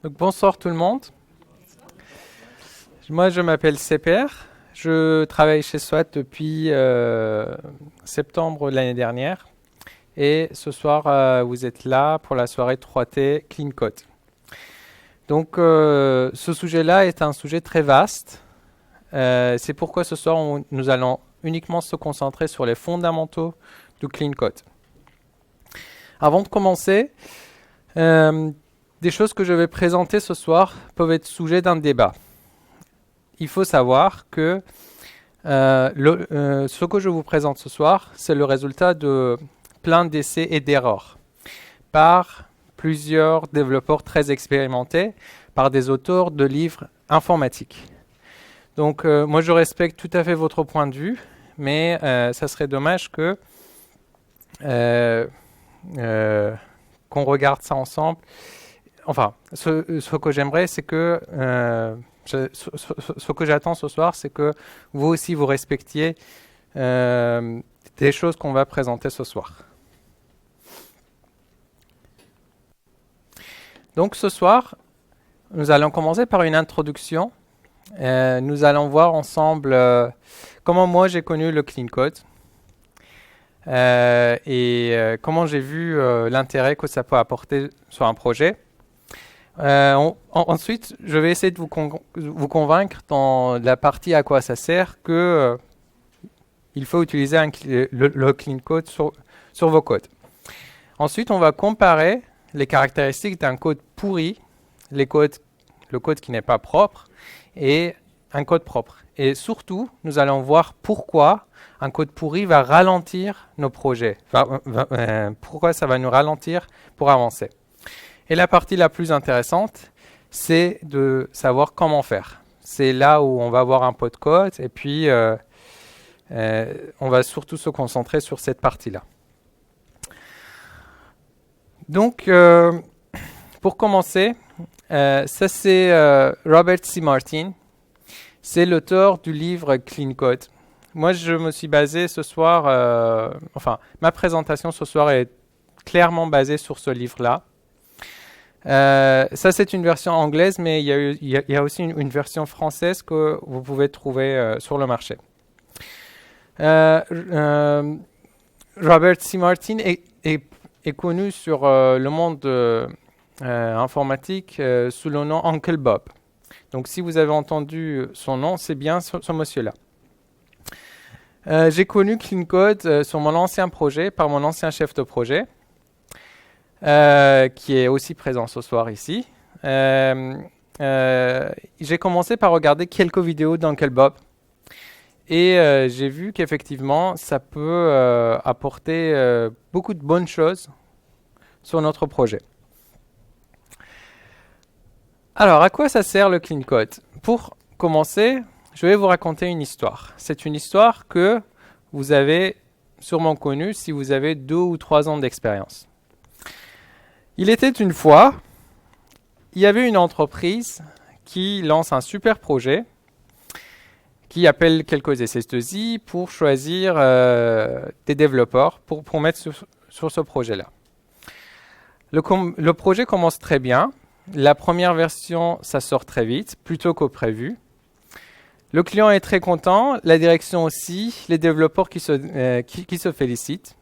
Donc, bonsoir tout le monde. Moi, je m'appelle CPR. Je travaille chez SWAT depuis septembre de l'année dernière. Et ce soir, vous êtes là pour la soirée 3T Clean Code. Donc, ce sujet-là est un sujet très vaste. C'est pourquoi ce soir, nous allons uniquement se concentrer sur les fondamentaux du Clean Code. Avant de commencer, des choses que je vais présenter ce soir peuvent être sujet d'un débat. Il faut savoir que ce que je vous présente ce soir, c'est le résultat de plein d'essais et d'erreurs par plusieurs développeurs très expérimentés, par des auteurs de livres informatiques. Donc, moi, je respecte tout à fait votre point de vue, mais ça serait dommage que qu'on regarde ça ensemble. Enfin, ce que j'aimerais, c'est que ce que j'attends ce soir, c'est que vous aussi vous respectiez des choses qu'on va présenter ce soir. Donc ce soir, nous allons commencer par une introduction. Nous allons voir ensemble comment moi j'ai connu le Clean Code et comment j'ai vu l'intérêt que ça peut apporter sur un projet. Ensuite, je vais essayer de vous convaincre dans la partie à quoi ça sert que il faut utiliser le Clean Code sur vos codes. Ensuite, on va comparer les caractéristiques d'un code pourri, le code qui n'est pas propre, et un code propre. Et surtout, nous allons voir pourquoi un code pourri va ralentir nos projets, pourquoi ça va nous ralentir pour avancer. Et la partie la plus intéressante, c'est de savoir comment faire. C'est là où on va avoir un pot de code et puis on va surtout se concentrer sur cette partie-là. Donc, pour commencer, ça c'est Robert C. Martin. C'est l'auteur du livre Clean Code. Moi, je me suis basé ce soir, ma présentation ce soir est clairement basée sur ce livre-là. Ça, c'est une version anglaise, mais il y a aussi une version française que vous pouvez trouver sur le marché. Robert C. Martin est connu sur le monde informatique sous le nom Uncle Bob. Donc, si vous avez entendu son nom, c'est bien ce monsieur-là. J'ai connu Clean Code sur mon ancien projet, par mon ancien chef de projet. Qui est aussi présent ce soir ici. J'ai commencé par regarder quelques vidéos d'Uncle Bob et j'ai vu qu'effectivement ça peut apporter beaucoup de bonnes choses sur notre projet. Alors, à quoi ça sert le Clean Code? Pour commencer, je vais vous raconter une histoire. C'est une histoire que vous avez sûrement connue si vous avez 2 ou 3 ans d'expérience. Il était une fois, il y avait une entreprise qui lance un super projet, qui appelle quelques SS2I pour choisir des développeurs pour mettre sur ce projet-là. Le projet commence très bien. La première version, ça sort très vite, plutôt qu'au prévu. Le client est très content, la direction aussi, les développeurs qui se félicitent.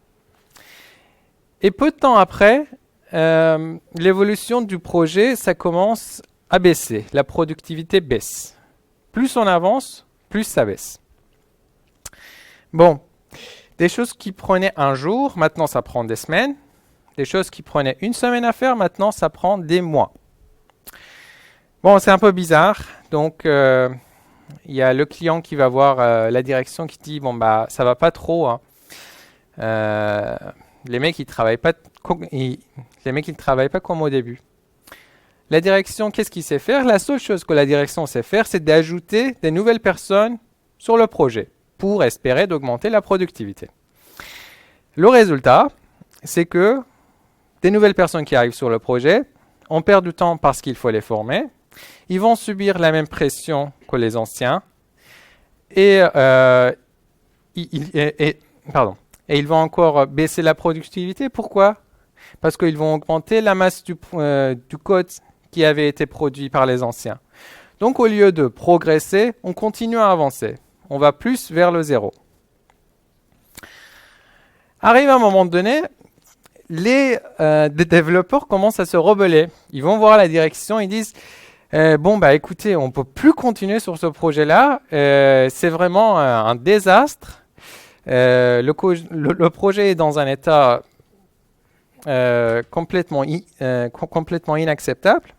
Et peu de temps après, l'évolution du projet, ça commence à baisser. La productivité baisse. Plus on avance, plus ça baisse. Bon, des choses qui prenaient un jour, maintenant ça prend des semaines. Des choses qui prenaient une semaine à faire, maintenant ça prend des mois. Bon, c'est un peu bizarre. Donc, il y a le client qui va voir la direction qui dit « Bon, bah, ça va pas trop. Hein. Les mecs, ils travaillent pas comme au début. » La direction, qu'est-ce qu'il sait faire? La seule chose que la direction sait faire, c'est d'ajouter des nouvelles personnes sur le projet pour espérer d'augmenter la productivité. Le résultat, c'est que des nouvelles personnes qui arrivent sur le projet, on perd du temps parce qu'il faut les former. Ils vont subir la même pression que les anciens et ils vont encore baisser la productivité. Pourquoi? Parce qu'ils vont augmenter la masse du code qui avait été produit par les anciens. Donc au lieu de progresser, on continue à avancer. On va plus vers le zéro. Arrive un moment donné, les développeurs commencent à se rebeller. Ils vont voir la direction, ils disent bon, bah écoutez, on ne peut plus continuer sur ce projet-là. C'est vraiment un désastre. Le projet est dans un état complètement inacceptable.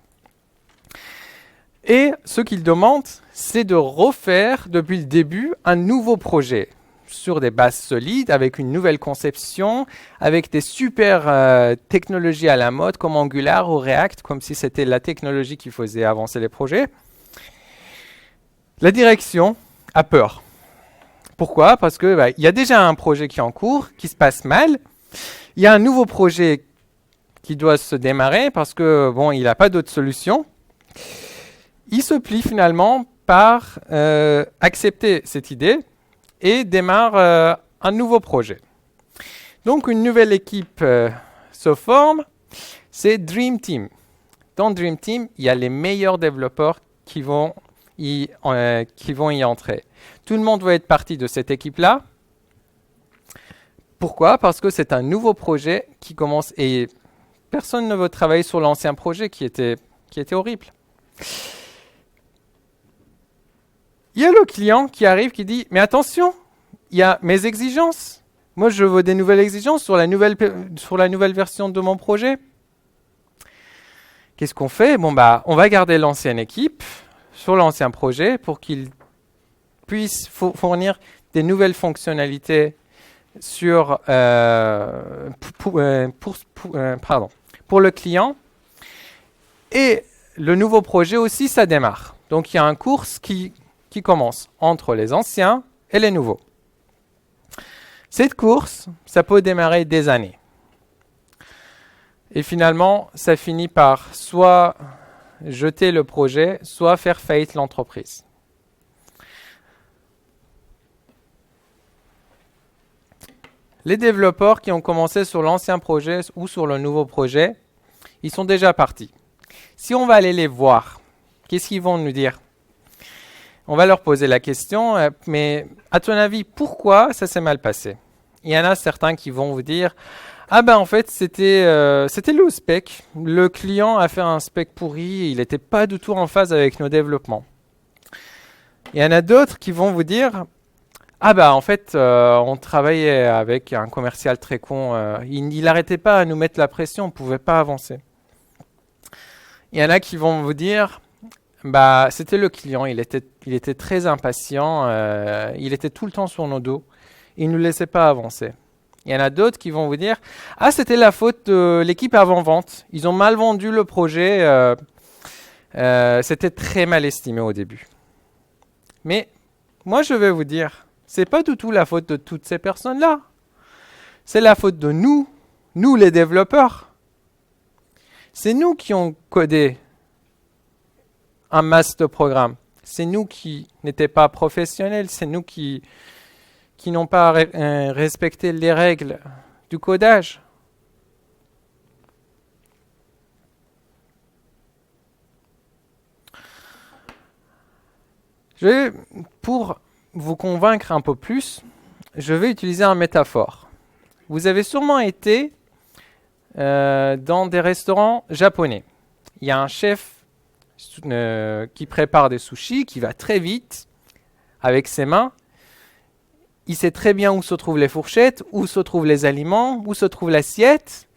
Et ce qu'ils demandent, c'est de refaire depuis le début un nouveau projet sur des bases solides, avec une nouvelle conception, avec des super technologies à la mode comme Angular ou React, comme si c'était la technologie qui faisait avancer les projets. La direction a peur. Pourquoi? Parce que y a déjà un projet qui est en cours, qui se passe mal. Il y a un nouveau projet qui doit se démarrer parce que bon, il n'a pas d'autre solution. Il se plie finalement par accepter cette idée et démarre un nouveau projet. Donc une nouvelle équipe se forme, c'est Dream Team. Dans Dream Team, il y a les meilleurs développeurs qui vont y entrer. Tout le monde veut être partie de cette équipe-là. Pourquoi? Parce que c'est un nouveau projet qui commence et personne ne veut travailler sur l'ancien projet qui était horrible. Il y a le client qui arrive qui dit « Mais attention, il y a mes exigences. Moi, je veux des nouvelles exigences sur la nouvelle version de mon projet. » Qu'est-ce qu'on fait? Bon, on va garder l'ancienne équipe sur l'ancien projet pour qu'ils puissent fournir des nouvelles fonctionnalités pour le client. Et le nouveau projet aussi, ça démarre. Donc, il y a un course qui commence entre les anciens et les nouveaux. Cette course, ça peut démarrer des années. Et finalement, ça finit par soit jeter le projet, soit faire faillite l'entreprise. Les développeurs qui ont commencé sur l'ancien projet ou sur le nouveau projet, ils sont déjà partis. Si on va aller les voir, qu'est-ce qu'ils vont nous dire? On va leur poser la question, mais à ton avis, pourquoi ça s'est mal passé? Il y en a certains qui vont vous dire, ah ben en fait c'était le spec. Le client a fait un spec pourri, il n'était pas du tout en phase avec nos développements. Il y en a d'autres qui vont vous dire, ah ben en fait on travaillait avec un commercial très con, il n'arrêtait pas à nous mettre la pression, on ne pouvait pas avancer. Il y en a qui vont vous dire, c'était le client, il était très impatient, il était tout le temps sur nos dos, il ne nous laissait pas avancer. Il y en a d'autres qui vont vous dire, ah c'était la faute de l'équipe avant-vente, ils ont mal vendu le projet, c'était très mal estimé au début. Mais moi je vais vous dire, c'est pas du tout la faute de toutes ces personnes-là, c'est la faute de nous les développeurs. C'est nous qui ont codé un masse de programme. C'est nous qui n'étaient pas professionnels, c'est nous qui n'ont pas respecté les règles du codage. Pour vous convaincre un peu plus, je vais utiliser une métaphore. Vous avez sûrement été dans des restaurants japonais. Il y a un chef qui prépare des sushis, qui va très vite avec ses mains. Il sait très bien où se trouvent les fourchettes, où se trouvent les aliments, où se trouve l'assiette.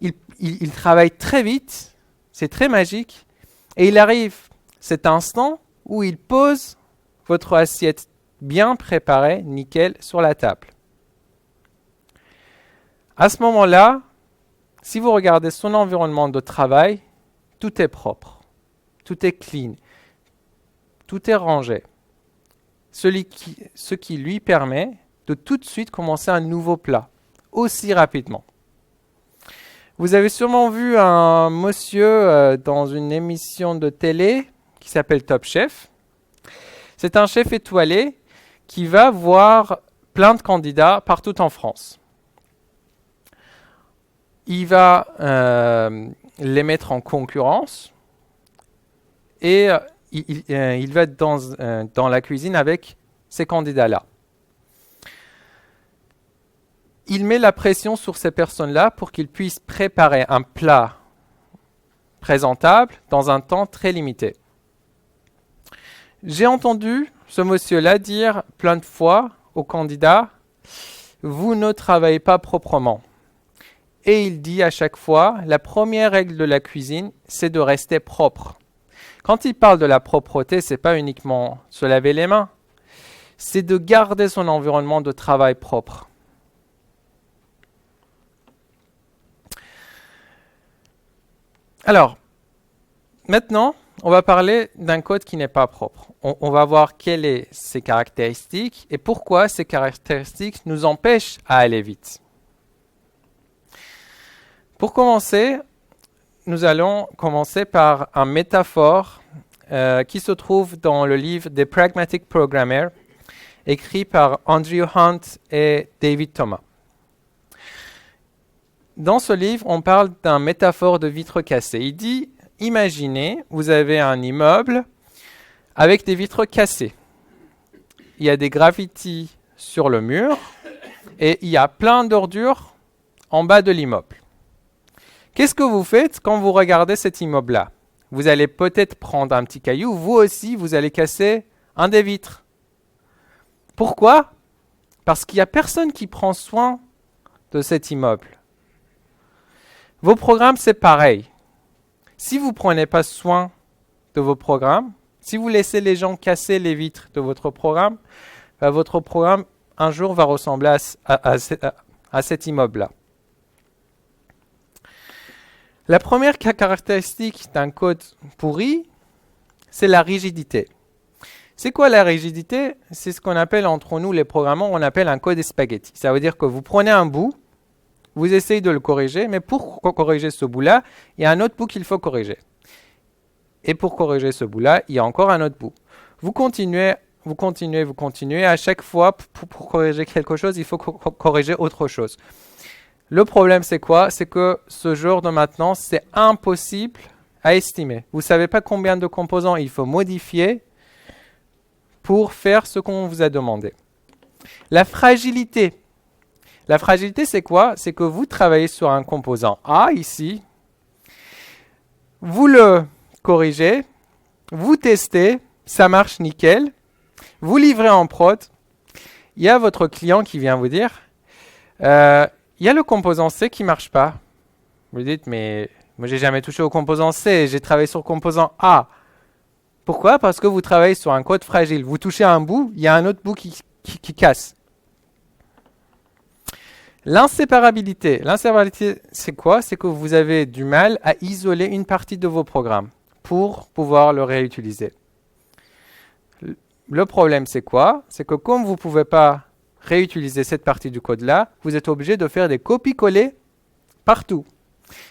Il travaille très vite, c'est très magique. Et il arrive cet instant où il pose votre assiette bien préparée, nickel, sur la table. À ce moment-là, si vous regardez son environnement de travail, tout est propre, tout est clean, tout est rangé. Ce qui lui permet de tout de suite commencer un nouveau plat, aussi rapidement. Vous avez sûrement vu un monsieur dans une émission de télé qui s'appelle Top Chef. C'est un chef étoilé qui va voir plein de candidats partout en France. Il va les mettre en concurrence et il va être dans la cuisine avec ces candidats-là. Il met la pression sur ces personnes-là pour qu'ils puissent préparer un plat présentable dans un temps très limité. J'ai entendu ce monsieur-là dire plein de fois aux candidats « Vous ne travaillez pas proprement ». Et il dit à chaque fois « La première règle de la cuisine, c'est de rester propre ». Quand il parle de la propreté, ce n'est pas uniquement se laver les mains, c'est de garder son environnement de travail propre. Alors, maintenant, on va parler d'un code qui n'est pas propre. On va voir quelles sont ses caractéristiques et pourquoi ces caractéristiques nous empêchent à aller vite. Pour commencer, nous allons commencer par une métaphore qui se trouve dans le livre The Pragmatic Programmer, écrit par Andrew Hunt et David Thomas. Dans ce livre, on parle d'une métaphore de vitre cassée. Il dit, imaginez, vous avez un immeuble avec des vitres cassées. Il y a des graffitis sur le mur et il y a plein d'ordures en bas de l'immeuble. Qu'est-ce que vous faites quand vous regardez cet immeuble-là? Vous allez peut-être prendre un petit caillou, vous aussi, vous allez casser un des vitres. Pourquoi? Parce qu'il n'y a personne qui prend soin de cet immeuble. Vos programmes, c'est pareil. Si vous ne prenez pas soin de vos programmes, si vous laissez les gens casser les vitres de votre programme un jour va ressembler à cet immeuble-là. La première caractéristique d'un code pourri, c'est la rigidité. C'est quoi la rigidité? C'est ce qu'on appelle entre nous les programmeurs, on appelle un code spaghetti. Ça veut dire que vous prenez un bout, vous essayez de le corriger, mais pour corriger ce bout-là, il y a un autre bout qu'il faut corriger. Et pour corriger ce bout-là, il y a encore un autre bout. Vous continuez. À chaque fois, pour corriger quelque chose, il faut corriger autre chose. Le problème, c'est quoi? C'est que ce genre de maintenance, c'est impossible à estimer. Vous ne savez pas combien de composants il faut modifier pour faire ce qu'on vous a demandé. La fragilité. La fragilité, c'est quoi? C'est que vous travaillez sur un composant A, ici. Vous le corrigez, vous testez, ça marche nickel. Vous livrez en prod. Il y a votre client qui vient vous dire il y a le composant C qui ne marche pas. Vous dites, mais moi, j'ai jamais touché au composant C, j'ai travaillé sur le composant A. Pourquoi? Parce que vous travaillez sur un code fragile. Vous touchez un bout, il y a un autre bout qui casse. L'inséparabilité. L'inséparabilité, c'est quoi? C'est que vous avez du mal à isoler une partie de vos programmes pour pouvoir le réutiliser. Le problème, c'est quoi? C'est que comme vous ne pouvez pas réutiliser cette partie du code-là, vous êtes obligé de faire des copies-coller partout.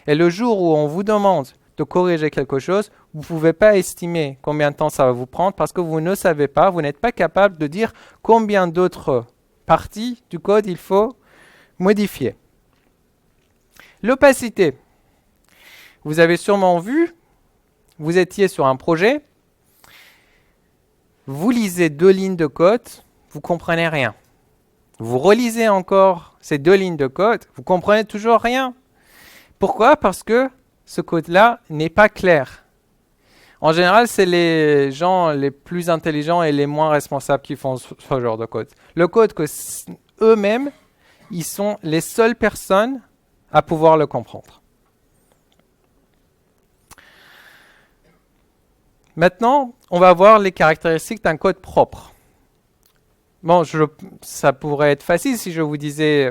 Et le jour où on vous demande de corriger quelque chose, vous ne pouvez pas estimer combien de temps ça va vous prendre parce que vous ne savez pas, vous n'êtes pas capable de dire combien d'autres parties du code il faut modifier. L'opacité. Vous avez sûrement vu, vous étiez sur un projet, vous lisez 2 lignes de code, vous ne comprenez rien. Vous relisez encore ces 2 lignes de code, vous ne comprenez toujours rien. Pourquoi? Parce que ce code-là n'est pas clair. En général, c'est les gens les plus intelligents et les moins responsables qui font ce genre de code. Le code que eux-mêmes, ils sont les seules personnes à pouvoir le comprendre. Maintenant, on va voir les caractéristiques d'un code propre. Bon, ça pourrait être facile si je vous disais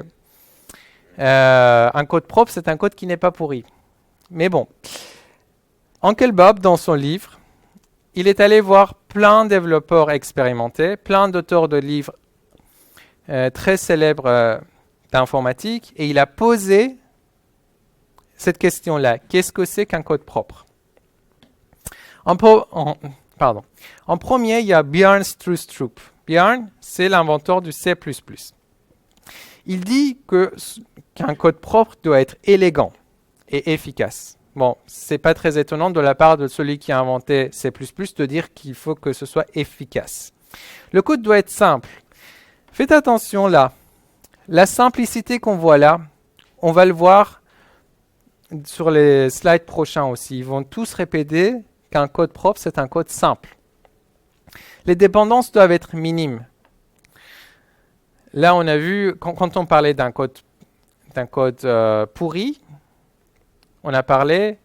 un code propre, c'est un code qui n'est pas pourri. Mais bon, Uncle Bob, dans son livre, il est allé voir plein de développeurs expérimentés, plein d'auteurs de livres très célèbres d'informatique, et il a posé cette question-là. Qu'est-ce que c'est qu'un code propre? En premier, il y a Björn Stroustrup. Björn, c'est l'inventeur du C++. Il dit qu'un code propre doit être élégant et efficace. Bon, c'est pas très étonnant de la part de celui qui a inventé C++ de dire qu'il faut que ce soit efficace. Le code doit être simple. Faites attention là. La simplicité qu'on voit là, on va le voir sur les slides prochains aussi. Ils vont tous répéter qu'un code propre, c'est un code simple. Les dépendances doivent être minimes. Là, on a vu, quand on parlait d'un code pourri, on a parlé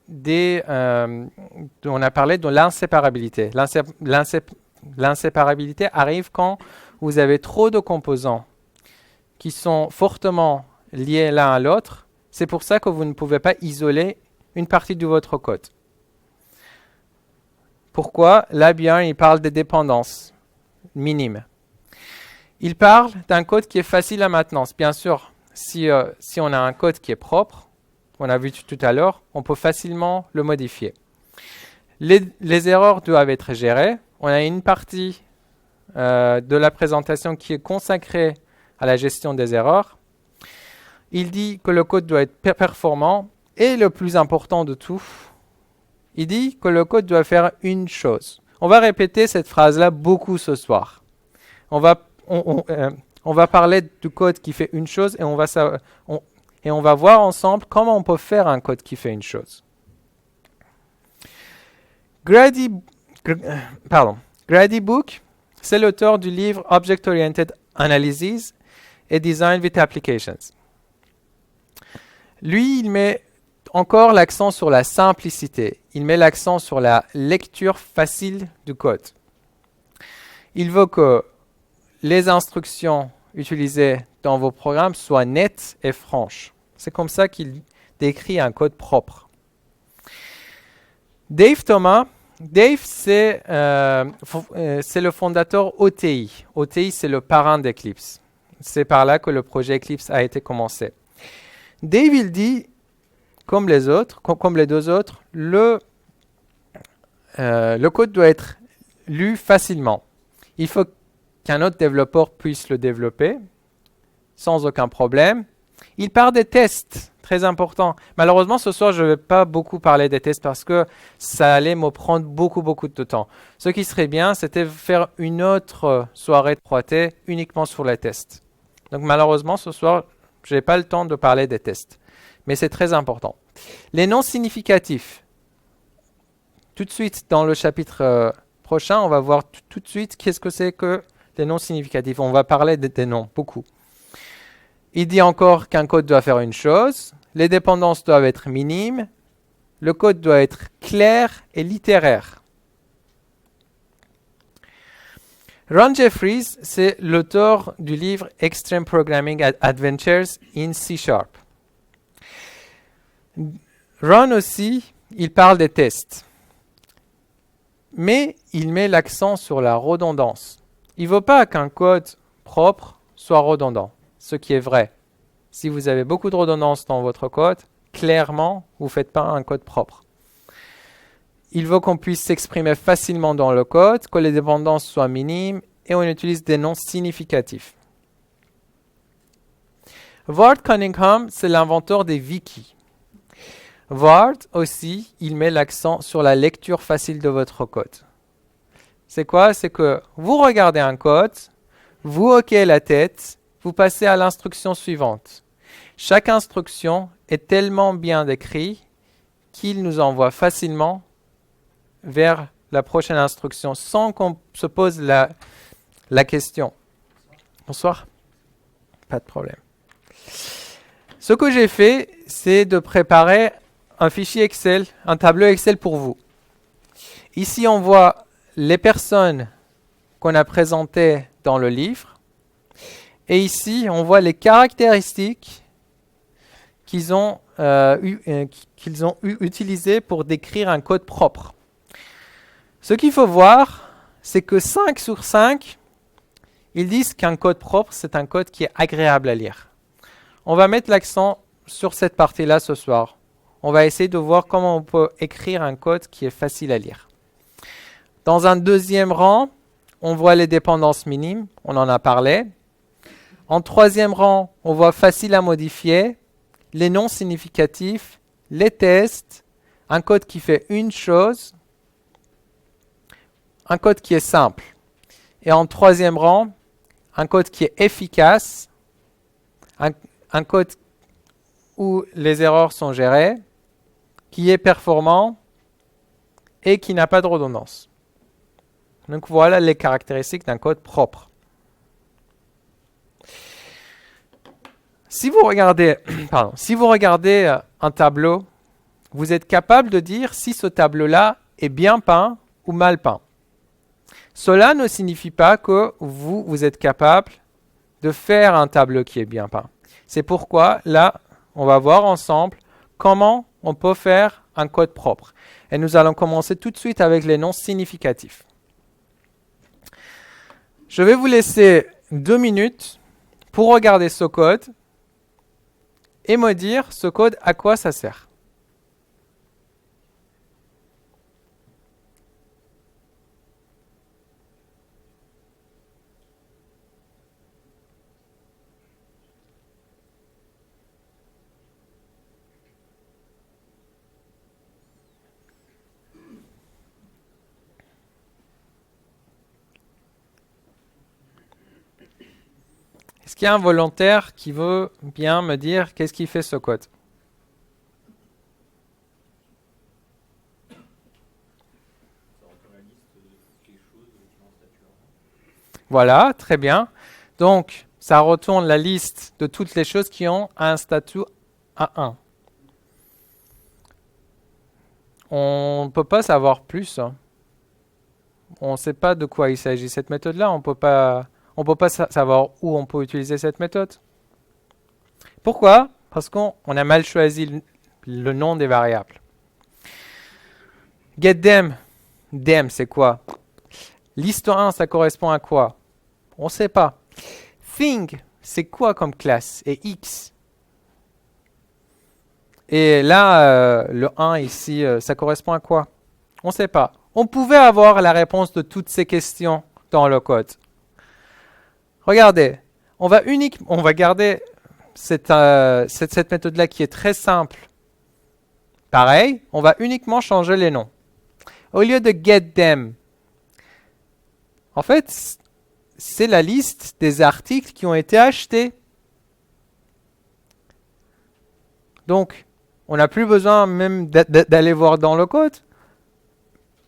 de l'inséparabilité. L'inséparabilité arrive quand vous avez trop de composants qui sont fortement liés l'un à l'autre. C'est pour ça que vous ne pouvez pas isoler une partie de votre code. Pourquoi? Là, bien, il parle des dépendances minimes. Il parle d'un code qui est facile à maintenance. Bien sûr, si on a un code qui est propre, on a vu tout à l'heure, on peut facilement le modifier. Les erreurs doivent être gérées. On a une partie de la présentation qui est consacrée à la gestion des erreurs. Il dit que le code doit être performant et le plus important de tout, il dit que le code doit faire une chose. On va répéter cette phrase-là beaucoup ce soir. On va parler du code qui fait une chose et on va voir ensemble comment on peut faire un code qui fait une chose. Grady Book, c'est l'auteur du livre Object Oriented Analysis et Design with Applications. Lui, il met encore l'accent sur la simplicité. Il met l'accent sur la lecture facile du code. Il veut que les instructions utilisées dans vos programmes soient nettes et franches. C'est comme ça qu'il décrit un code propre. Dave Thomas, c'est le fondateur OTI. OTI, c'est le parrain d'Eclipse. C'est par là que le projet Eclipse a été commencé. Dave, il dit, comme les deux autres, le code doit être lu facilement. Il faut qu'un autre développeur puisse le développer sans aucun problème. Il parle des tests, très important. Malheureusement, ce soir, je ne vais pas beaucoup parler des tests parce que ça allait me prendre beaucoup de temps. Ce qui serait bien, c'était faire une autre soirée de 3T uniquement sur les tests. Donc malheureusement, ce soir, je n'ai pas le temps de parler des tests. Mais c'est très important. Les noms significatifs. Tout de suite, dans le chapitre prochain, on va voir tout de suite qu'est-ce que c'est que les noms significatifs. On va parler des noms, beaucoup. Il dit encore qu'un code doit faire une chose. Les dépendances doivent être minimes. Le code doit être clair et littéraire. Ron Jeffries, c'est l'auteur du livre Extreme Programming Adventures in C#. Ron aussi, il parle des tests. Mais il met l'accent sur la redondance. Il ne veut pas qu'un code propre soit redondant, ce qui est vrai. Si vous avez beaucoup de redondance dans votre code, clairement, vous ne faites pas un code propre. Il veut qu'on puisse s'exprimer facilement dans le code, que les dépendances soient minimes et on utilise des noms significatifs. Ward Cunningham, c'est l'inventeur des wikis. Ward aussi, il met l'accent sur la lecture facile de votre code. C'est quoi? C'est que vous regardez un code, vous hoquez la tête, vous passez à l'instruction suivante. Chaque instruction est tellement bien décrite qu'il nous envoie facilement vers la prochaine instruction sans qu'on se pose la question. Bonsoir. Pas de problème. Ce que j'ai fait, c'est de préparer un fichier Excel, un tableau Excel pour vous. Ici, on voit les personnes qu'on a présentées dans le livre. Et ici, on voit les caractéristiques qu'ils ont utilisées pour décrire un code propre. Ce qu'il faut voir, c'est que 5 sur 5, ils disent qu'un code propre, c'est un code qui est agréable à lire. On va mettre l'accent sur cette partie-là ce soir. On va essayer de voir comment on peut écrire un code qui est facile à lire. Dans un deuxième rang, on voit les dépendances minimes, on en a parlé. En troisième rang, on voit facile à modifier, les noms significatifs, les tests, un code qui fait une chose, un code qui est simple. Et en troisième rang, un code qui est efficace, un code où les erreurs sont gérées, qui est performant et qui n'a pas de redondance. Donc voilà les caractéristiques d'un code propre. Si vous regardez un tableau, vous êtes capable de dire si ce tableau-là est bien peint ou mal peint. Cela ne signifie pas que vous êtes capable de faire un tableau qui est bien peint. C'est pourquoi là, on va voir ensemble comment on peut faire un code propre. Et nous allons commencer tout de suite avec les noms significatifs. Je vais vous laisser 2 minutes pour regarder ce code et me dire ce code à quoi ça sert. Est-ce qu'il y a un volontaire qui veut bien me dire qu'est-ce qui fait ce code? Voilà, très bien. Donc, ça retourne la liste de toutes les choses qui ont un statut A1. On ne peut pas savoir plus. On ne sait pas de quoi il s'agit. Cette méthode-là, on ne peut pas savoir où on peut utiliser cette méthode. Pourquoi? Parce qu'on a mal choisi le nom des variables. GetDem, dem, c'est quoi? Liste 1, ça correspond à quoi? On ne sait pas. Thing, c'est quoi comme classe? Et X. Et là, le 1 ici, ça correspond à quoi? On ne sait pas. On pouvait avoir la réponse de toutes ces questions dans le code. Regardez, on va garder cette méthode-là qui est très simple. Pareil, on va uniquement changer les noms. Au lieu de getDem, en fait, c'est la liste des articles qui ont été achetés. Donc, on n'a plus besoin même d'aller voir dans le code.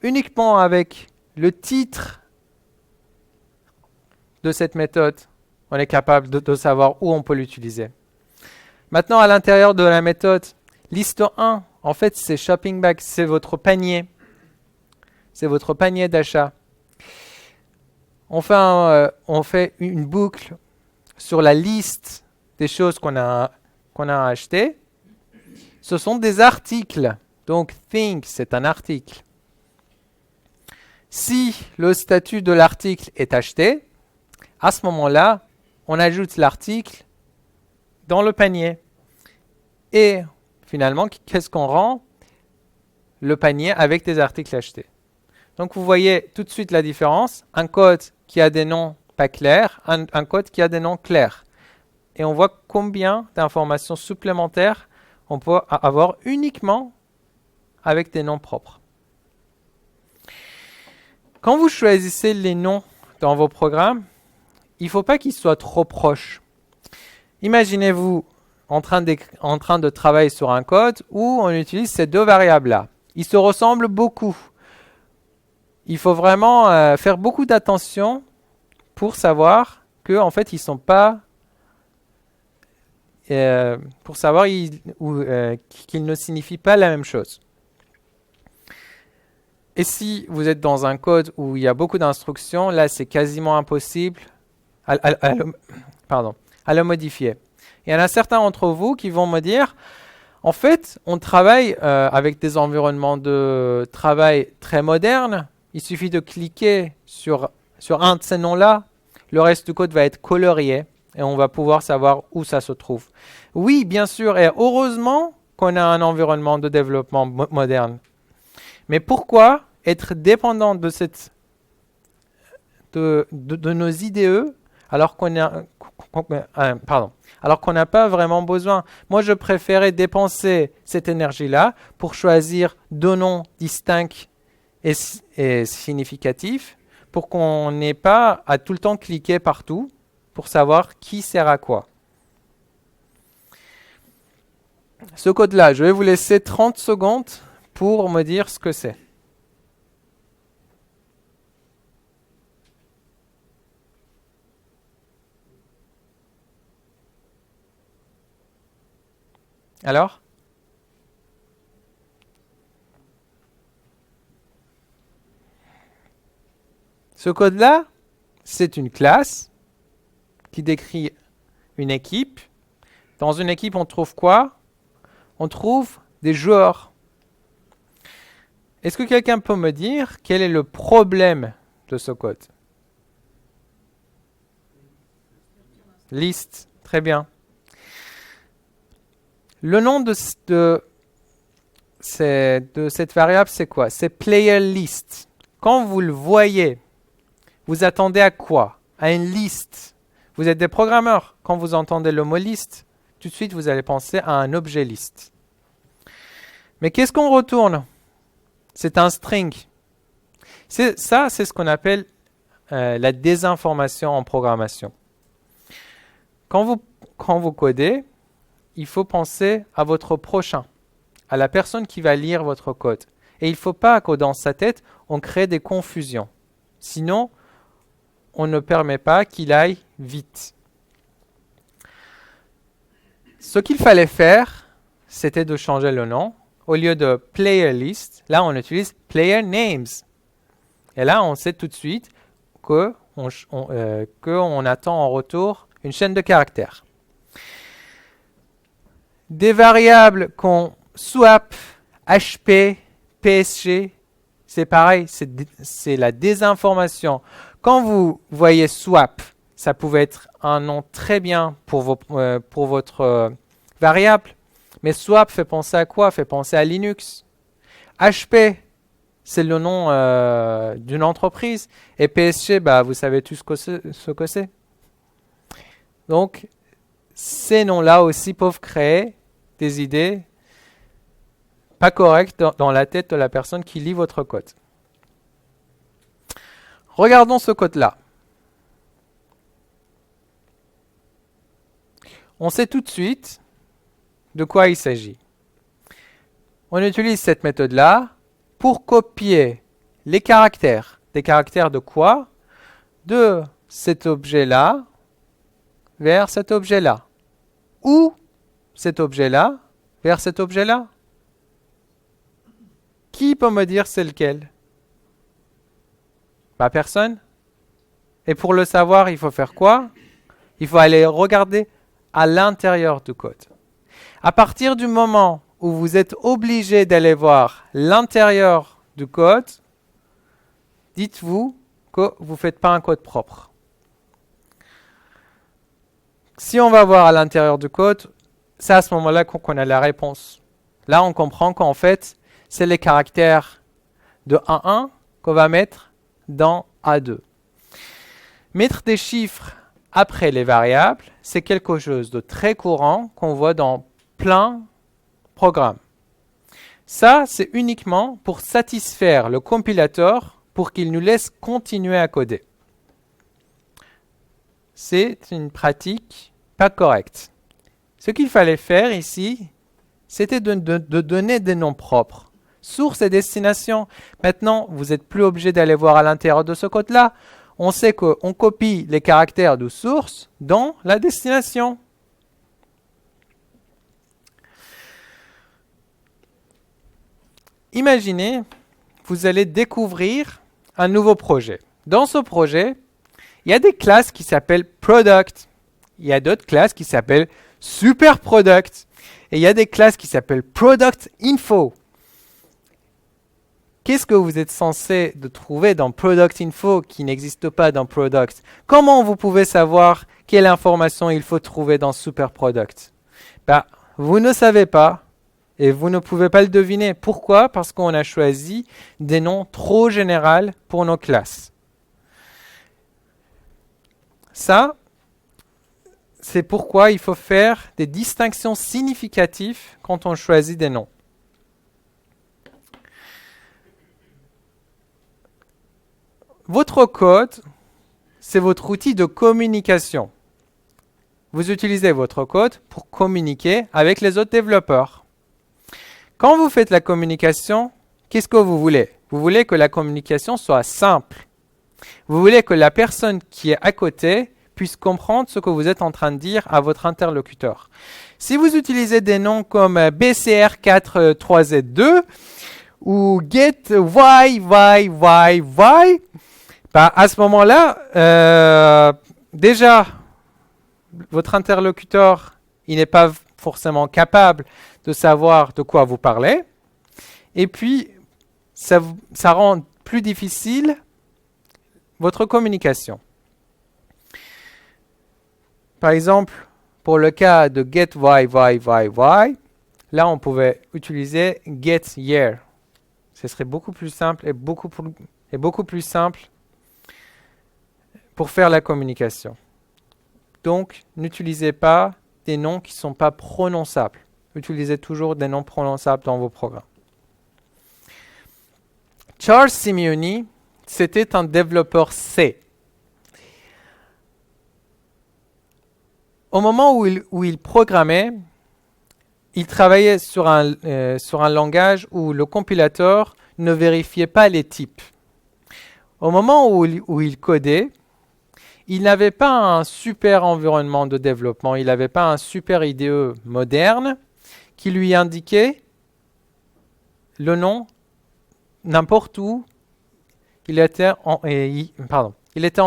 Uniquement avec le titre de cette méthode, on est capable de savoir où on peut l'utiliser. Maintenant, à l'intérieur de la méthode, liste 1, en fait, c'est shopping bag, c'est votre panier. C'est votre panier d'achat. On fait une boucle sur la liste des choses qu'on a achetées. Ce sont des articles. Donc, thing, c'est un article. Si le statut de l'article est acheté, à ce moment-là, on ajoute l'article dans le panier. Et finalement, qu'est-ce qu'on rend? Le panier avec des articles achetés. Donc, vous voyez tout de suite la différence. Un code qui a des noms pas clairs, un code qui a des noms clairs. Et on voit combien d'informations supplémentaires on peut avoir uniquement avec des noms propres. Quand vous choisissez les noms dans vos programmes, il ne faut pas qu'ils soient trop proches. Imaginez-vous en train de travailler sur un code où on utilise ces deux variables-là. Ils se ressemblent beaucoup. Il faut vraiment faire beaucoup d'attention pour savoir qu'en fait, ils ne sont pas... pour savoir qu'ils ne signifient pas la même chose. Et si vous êtes dans un code où il y a beaucoup d'instructions, là, c'est quasiment impossible à le modifier. Il y en a certains d'entre vous qui vont me dire, en fait, on travaille avec des environnements de travail très modernes. Il suffit de cliquer sur un de ces noms-là. Le reste du code va être colorié et on va pouvoir savoir où ça se trouve. Oui, bien sûr, et heureusement qu'on a un environnement de développement moderne. Mais pourquoi être dépendant de nos IDE alors alors qu'on n'a pas vraiment besoin. Moi, je préférais dépenser cette énergie-là pour choisir deux noms distincts et significatifs pour qu'on n'ait pas à tout le temps cliquer partout pour savoir qui sert à quoi. Ce code-là, je vais vous laisser 30 secondes pour me dire ce que c'est. Alors? Ce code-là, c'est une classe qui décrit une équipe. Dans une équipe, on trouve quoi? On trouve des joueurs. Est-ce que quelqu'un peut me dire quel est le problème de ce code? Liste, très bien. Le nom de cette variable, c'est quoi? C'est player list. Quand vous le voyez, vous attendez à quoi? À une liste. Vous êtes des programmeurs. Quand vous entendez le mot liste, tout de suite, vous allez penser à un objet liste. Mais qu'est-ce qu'on retourne? C'est un string. Ça, c'est ce qu'on appelle la désinformation en programmation. Quand vous codez, il faut penser à votre prochain, à la personne qui va lire votre code. Et il ne faut pas que dans sa tête, on crée des confusions. Sinon, on ne permet pas qu'il aille vite. Ce qu'il fallait faire, c'était de changer le nom. Au lieu de player list, là, on utilise player names. Et là, on sait tout de suite qu'on attend en retour une chaîne de caractères. Des variables qu'on swap, HP, PSG, c'est pareil, c'est la désinformation. Quand vous voyez swap, ça pouvait être un nom très bien pour votre variable, mais swap fait penser à quoi? Fait penser à Linux. HP, c'est le nom d'une entreprise, et PSG, vous savez tous ce que c'est. Donc, ces noms-là aussi peuvent créer des idées pas correctes dans la tête de la personne qui lit votre code. Regardons ce code-là. On sait tout de suite de quoi il s'agit. On utilise cette méthode-là pour copier les caractères. Des caractères de quoi? De cet objet-là vers cet objet-là. Ou cet objet-là vers cet objet-là. Qui peut me dire c'est lequel? Personne. Et pour le savoir, il faut faire quoi? Il faut aller regarder à l'intérieur du code. À partir du moment où vous êtes obligé d'aller voir l'intérieur du code, dites-vous que vous ne faites pas un code propre. Si on va voir à l'intérieur du code, c'est à ce moment-là qu'on a la réponse. Là, on comprend qu'en fait, c'est les caractères de A1 qu'on va mettre dans A2. Mettre des chiffres après les variables, c'est quelque chose de très courant qu'on voit dans plein de programmes. Ça, c'est uniquement pour satisfaire le compilateur pour qu'il nous laisse continuer à coder. C'est une pratique pas correcte. Ce qu'il fallait faire ici, c'était de donner des noms propres. Source et destination. Maintenant, vous n'êtes plus obligé d'aller voir à l'intérieur de ce code-là. On sait qu'on copie les caractères de source dans la destination. Imaginez, vous allez découvrir un nouveau projet. Dans ce projet, il y a des classes qui s'appellent Product. Il y a d'autres classes qui s'appellent Super Product. Et il y a des classes qui s'appellent Product Info. Qu'est-ce que vous êtes censé de trouver dans Product Info qui n'existe pas dans Product? Comment vous pouvez savoir quelle information il faut trouver dans Super Product? Vous ne savez pas et vous ne pouvez pas le deviner. Pourquoi? Parce qu'on a choisi des noms trop généraux pour nos classes. Ça, c'est pourquoi il faut faire des distinctions significatives quand on choisit des noms. Votre code, c'est votre outil de communication. Vous utilisez votre code pour communiquer avec les autres développeurs. Quand vous faites la communication, qu'est-ce que vous voulez? Vous voulez que la communication soit simple. Vous voulez que la personne qui est à côté puisse comprendre ce que vous êtes en train de dire à votre interlocuteur. Si vous utilisez des noms comme BCR43Z2 ou GetWhy, à ce moment-là, déjà, votre interlocuteur, il n'est pas forcément capable de savoir de quoi vous parlez. Et puis, ça rend plus difficile votre communication. Par exemple, pour le cas de GetWhy, là, on pouvait utiliser GetYear. Ce serait beaucoup plus simple et beaucoup plus simple pour faire la communication. Donc, n'utilisez pas des noms qui ne sont pas prononçables. Utilisez toujours des noms prononçables dans vos programmes. Charles Simeoni, c'était un développeur C. Au moment où il programmait, il travaillait sur un langage où le compilateur ne vérifiait pas les types. Au moment où il codait, il n'avait pas un super environnement de développement, il n'avait pas un super IDE moderne qui lui indiquait le nom n'importe où il était en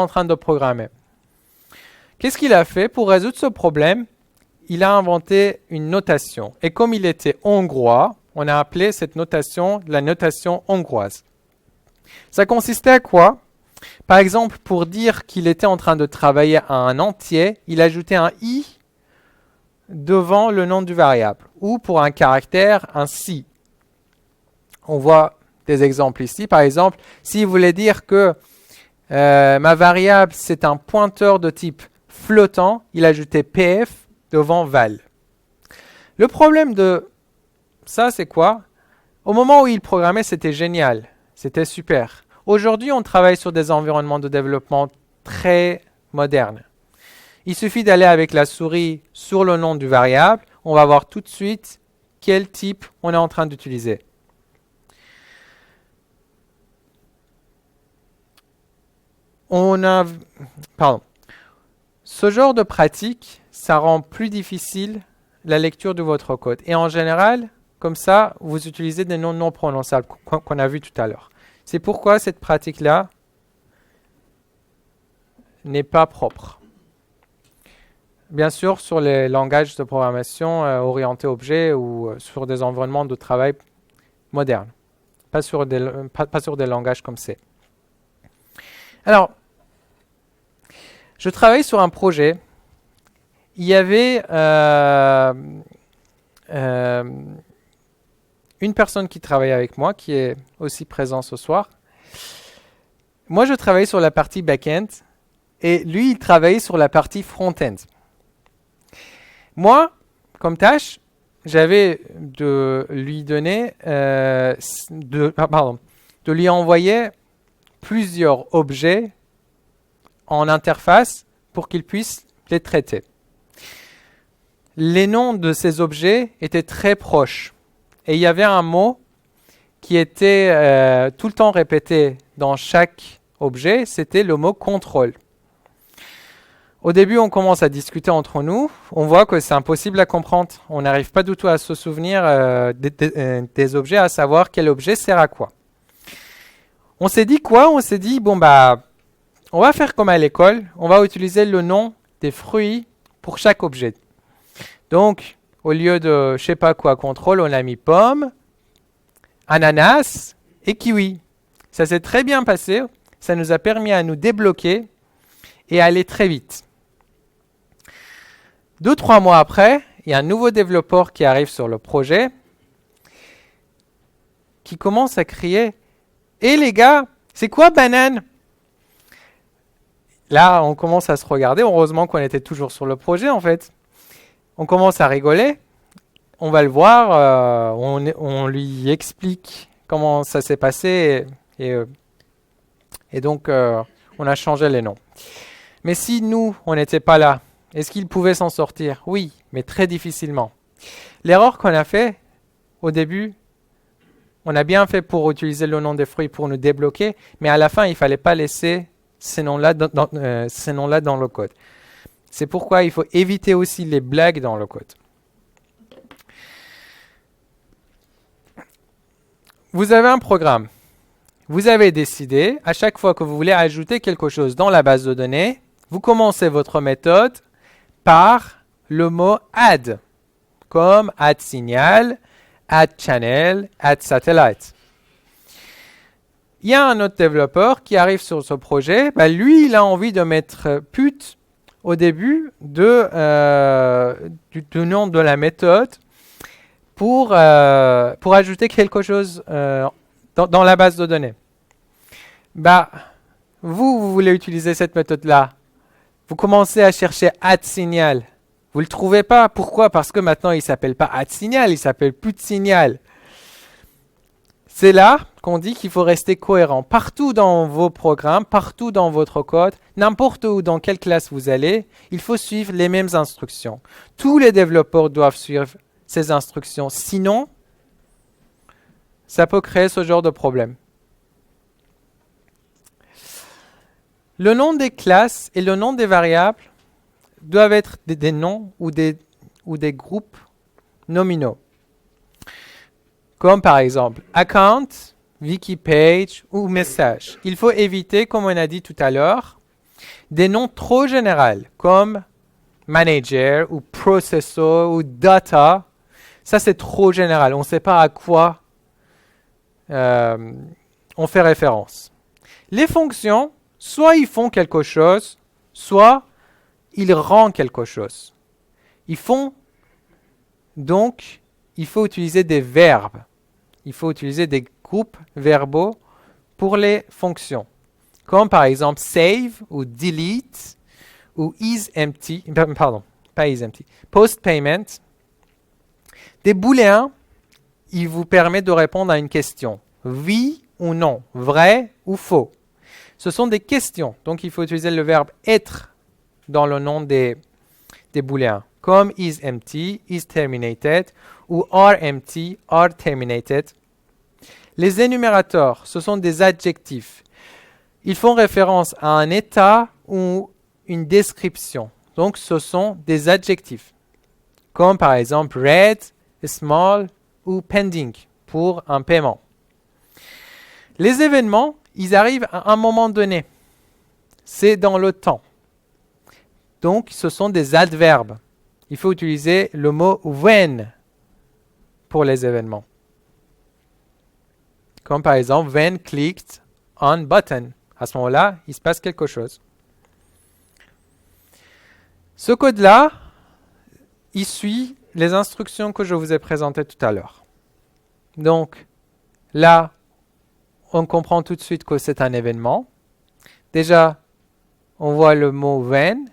train de programmer. Qu'est-ce qu'il a fait pour résoudre ce problème? Il a inventé une notation. Et comme il était hongrois, on a appelé cette notation la notation hongroise. Ça consistait à quoi? Par exemple, pour dire qu'il était en train de travailler à un entier, il ajoutait un i devant le nom du variable. Ou pour un caractère, un si. On voit des exemples ici. Par exemple, s'il voulait dire que ma variable, c'est un pointeur de type flottant, il ajoutait pf devant val. Le problème de ça, c'est quoi? Au moment où il programmait, c'était génial. C'était super. Aujourd'hui, on travaille sur des environnements de développement très modernes. Il suffit d'aller avec la souris sur le nom du variable. On va voir tout de suite quel type on est en train d'utiliser. Ce genre de pratique, ça rend plus difficile la lecture de votre code. Et en général, comme ça, vous utilisez des noms non prononçables qu'on a vu tout à l'heure. C'est pourquoi cette pratique-là n'est pas propre. Bien sûr, sur les langages de programmation orientés objets ou sur des environnements de travail modernes. Pas sur des langages comme C. Alors, je travaille sur un projet. Il y avait une personne qui travaillait avec moi, qui est aussi présente ce soir. Moi, je travaillais sur la partie back-end et lui, il travaillait sur la partie front-end. Moi, comme tâche, j'avais de lui donner, de lui envoyer plusieurs objets en interface pour qu'il puisse les traiter. Les noms de ces objets étaient très proches. Et il y avait un mot qui était tout le temps répété dans chaque objet, c'était le mot contrôle. Au début, on commence à discuter entre nous. On voit que c'est impossible à comprendre. On n'arrive pas du tout à se souvenir des objets, à savoir quel objet sert à quoi. On s'est dit quoi? On s'est dit, on va faire comme à l'école. On va utiliser le nom des fruits pour chaque objet. Donc, au lieu de je sais pas quoi contrôle, on a mis pomme, ananas et kiwi. Ça s'est très bien passé. Ça nous a permis à nous débloquer et aller très vite. 2-3 mois après, il y a un nouveau développeur qui arrive sur le projet qui commence à crier « Hé les gars, c'est quoi banane ?» Là, on commence à se regarder. Heureusement qu'on était toujours sur le projet, en fait. On commence à rigoler. On va le voir. On lui explique comment ça s'est passé. Et donc, on a changé les noms. Mais si nous, on n'était pas là, est-ce qu'il pouvait s'en sortir? Oui, mais très difficilement. L'erreur qu'on a fait au début, on a bien fait pour utiliser le nom des fruits pour nous débloquer, mais à la fin, il ne fallait pas laisser ces noms-là dans le code. C'est pourquoi il faut éviter aussi les blagues dans le code. Vous avez un programme. Vous avez décidé, à chaque fois que vous voulez ajouter quelque chose dans la base de données, vous commencez votre méthode par le mot add, comme add signal, add channel, add satellite. Il y a un autre développeur qui arrive sur ce projet, lui, il a envie de mettre put au début du nom de la méthode pour ajouter quelque chose dans la base de données. Vous voulez utiliser cette méthode-là. Vous commencez à chercher add signal. Vous ne le trouvez pas. Pourquoi? Parce que maintenant, il ne s'appelle pas add signal, il s'appelle put signal. C'est là qu'on dit qu'il faut rester cohérent. Partout dans vos programmes, partout dans votre code, n'importe où, dans quelle classe vous allez, il faut suivre les mêmes instructions. Tous les développeurs doivent suivre ces instructions. Sinon, ça peut créer ce genre de problème. Le nom des classes et le nom des variables doivent être des noms ou des groupes nominaux. Comme par exemple account, wiki page ou message. Il faut éviter, comme on a dit tout à l'heure, des noms trop généraux comme manager ou processor ou data. Ça, c'est trop général. On ne sait pas à quoi on fait référence. Les fonctions, soit ils font quelque chose, soit ils rendent quelque chose. Donc, il faut utiliser des verbes. Il faut utiliser des groupes verbaux pour les fonctions. Comme par exemple save ou delete ou isEmpty, pardon, pas isEmpty, postPayment. Des booléens, ils vous permettent de répondre à une question. Oui ou non, vrai ou faux. Ce sont des questions, donc il faut utiliser le verbe être dans le nom des booléens, comme isEmpty, isTerminated ou areEmpty, areTerminated. Les énumérateurs, ce sont des adjectifs. Ils font référence à un état ou une description. Donc, ce sont des adjectifs, comme par exemple red, small ou pending pour un paiement. Les événements, ils arrivent à un moment donné. C'est dans le temps. Donc, ce sont des adverbes. Il faut utiliser le mot when pour les événements. Comme par exemple, when clicked on button. À ce moment-là, il se passe quelque chose. Ce code-là, il suit les instructions que je vous ai présentées tout à l'heure. Donc, là, on comprend tout de suite que c'est un événement. Déjà, on voit le mot when.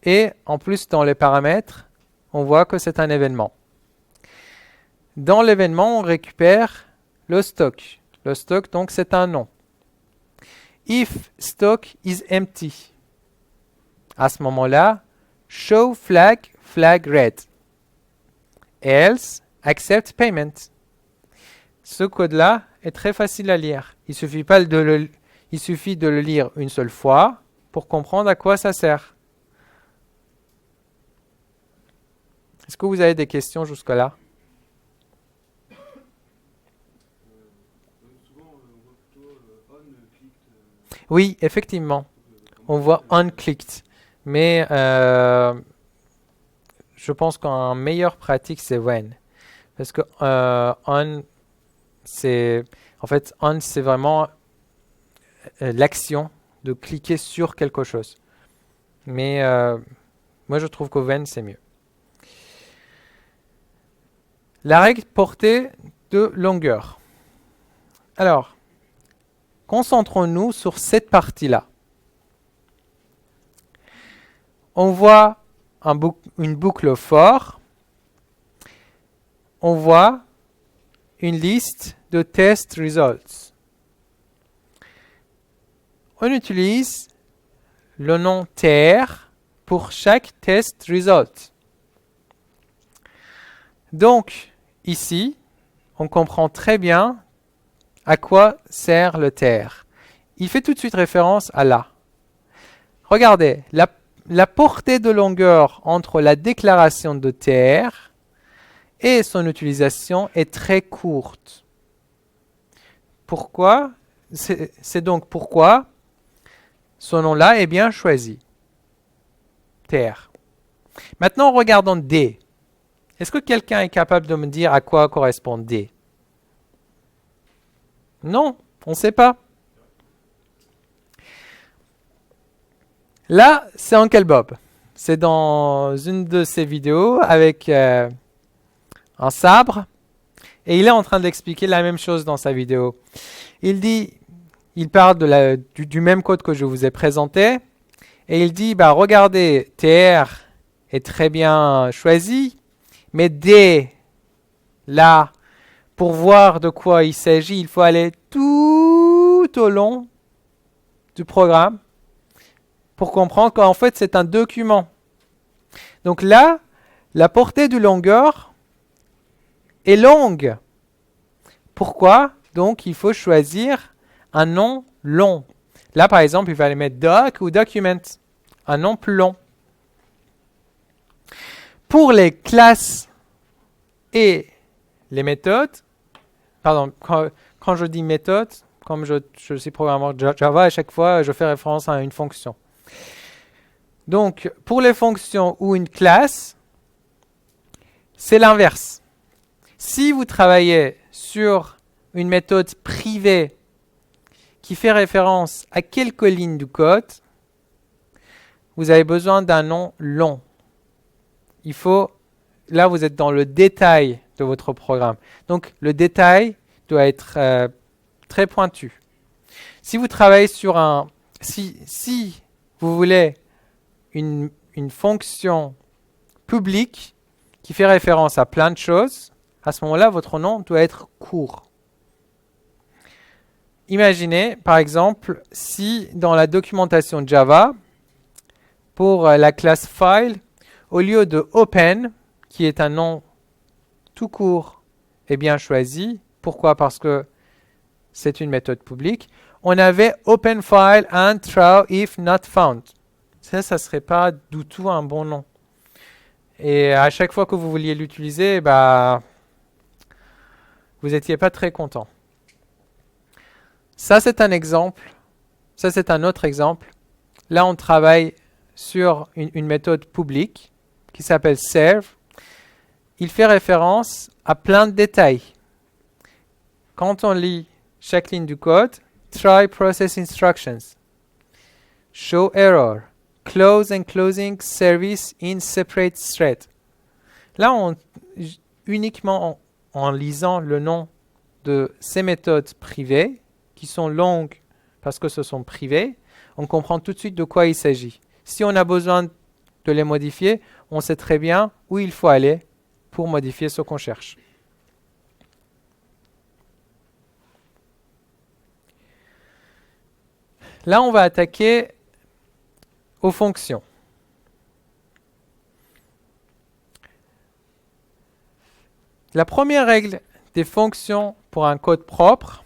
Et en plus, dans les paramètres, on voit que c'est un événement. Dans l'événement, on récupère le stock. Le stock, donc, c'est un nom. If stock is empty. À ce moment-là, show flag red. Else, accept payment. Ce code-là est très facile à lire. Il suffit de le lire une seule fois pour comprendre à quoi ça sert. Est-ce que vous avez des questions jusque-là? Oui, effectivement. On voit unclicked. Mais je pense qu'en meilleure pratique, c'est when. Parce que on, c'est vraiment l'action de cliquer sur quelque chose. Mais moi, je trouve que when, c'est mieux. La règle portée de longueur. Alors, concentrons-nous sur cette partie-là. on voit une boucle for. On voit une liste de test results. On utilise le nom tr pour chaque test result. Donc, ici, on comprend très bien à quoi sert le tr. Il fait tout de suite référence à là. Regardez, la portée de longueur entre la déclaration de tr et son utilisation est très courte. Pourquoi? C'est donc pourquoi ce nom-là est bien choisi. tr. Maintenant, regardons d. Est-ce que quelqu'un est capable de me dire à quoi correspond d? Non, on ne sait pas. Là, c'est Uncle Bob. C'est dans une de ses vidéos avec un sabre. Et il est en train d'expliquer la même chose dans sa vidéo. Il parle du même code que je vous ai présenté. Et il dit, regardez, tr est très bien choisi. Mais d, là, pour voir de quoi il s'agit, il faut aller tout au long du programme pour comprendre qu'en fait, c'est un document. Donc là, la portée de longueur est longue. Pourquoi? Donc, il faut choisir un nom long. Là, par exemple, il va aller mettre doc ou document, un nom plus long. Pour les classes et les méthodes, pardon, quand je dis méthode, comme je suis programmeur Java, à chaque fois, je fais référence à une fonction. Donc, pour les fonctions ou une classe, c'est l'inverse. Si vous travaillez sur une méthode privée qui fait référence à quelques lignes du code, vous avez besoin d'un nom long. Là, vous êtes dans le détail de votre programme. Donc, le détail doit être très pointu. Si vous travaillez sur si vous voulez une fonction publique qui fait référence à plein de choses, à ce moment-là, votre nom doit être court. Imaginez, par exemple, si dans la documentation Java, pour la classe file, au lieu de open, qui est un nom tout court et bien choisi, pourquoi? Parce que c'est une méthode publique, on avait open file and throw if not found. Ça ne serait pas du tout un bon nom. Et à chaque fois que vous vouliez l'utiliser, vous n'étiez pas très content. Ça, c'est un exemple. Ça, c'est un autre exemple. Là, on travaille sur une méthode publique qui s'appelle serve. Il fait référence à plein de détails. Quand on lit chaque ligne du code, try process instructions, show error, close and closing service in separate thread. Là, uniquement en lisant le nom de ces méthodes privées, qui sont longues parce que ce sont privées, on comprend tout de suite de quoi il s'agit. Si on a besoin de les modifier, on sait très bien où il faut aller pour modifier ce qu'on cherche. Là, on va attaquer aux fonctions. La première règle des fonctions pour un code propre,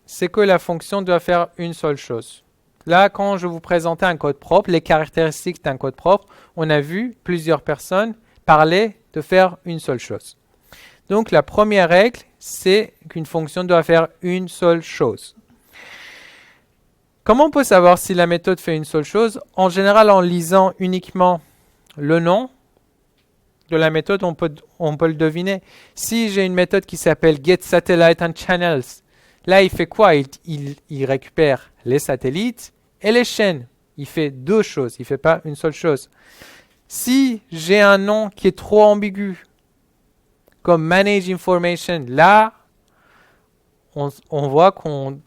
c'est que la fonction doit faire une seule chose. Là, quand je vous présentais un code propre, les caractéristiques d'un code propre, on a vu plusieurs personnes parler de faire une seule chose. Donc, la première règle, c'est qu'une fonction doit faire une seule chose. Comment on peut savoir si la méthode fait une seule chose? En général, en lisant uniquement le nom de la méthode, on peut le deviner. Si j'ai une méthode qui s'appelle getSatellite and Channels, là, il fait quoi? Il récupère les satellites et les chaînes. Il fait deux choses, il ne fait pas une seule chose. Si j'ai un nom qui est trop ambigu, comme Manage Information, là, on voit qu'on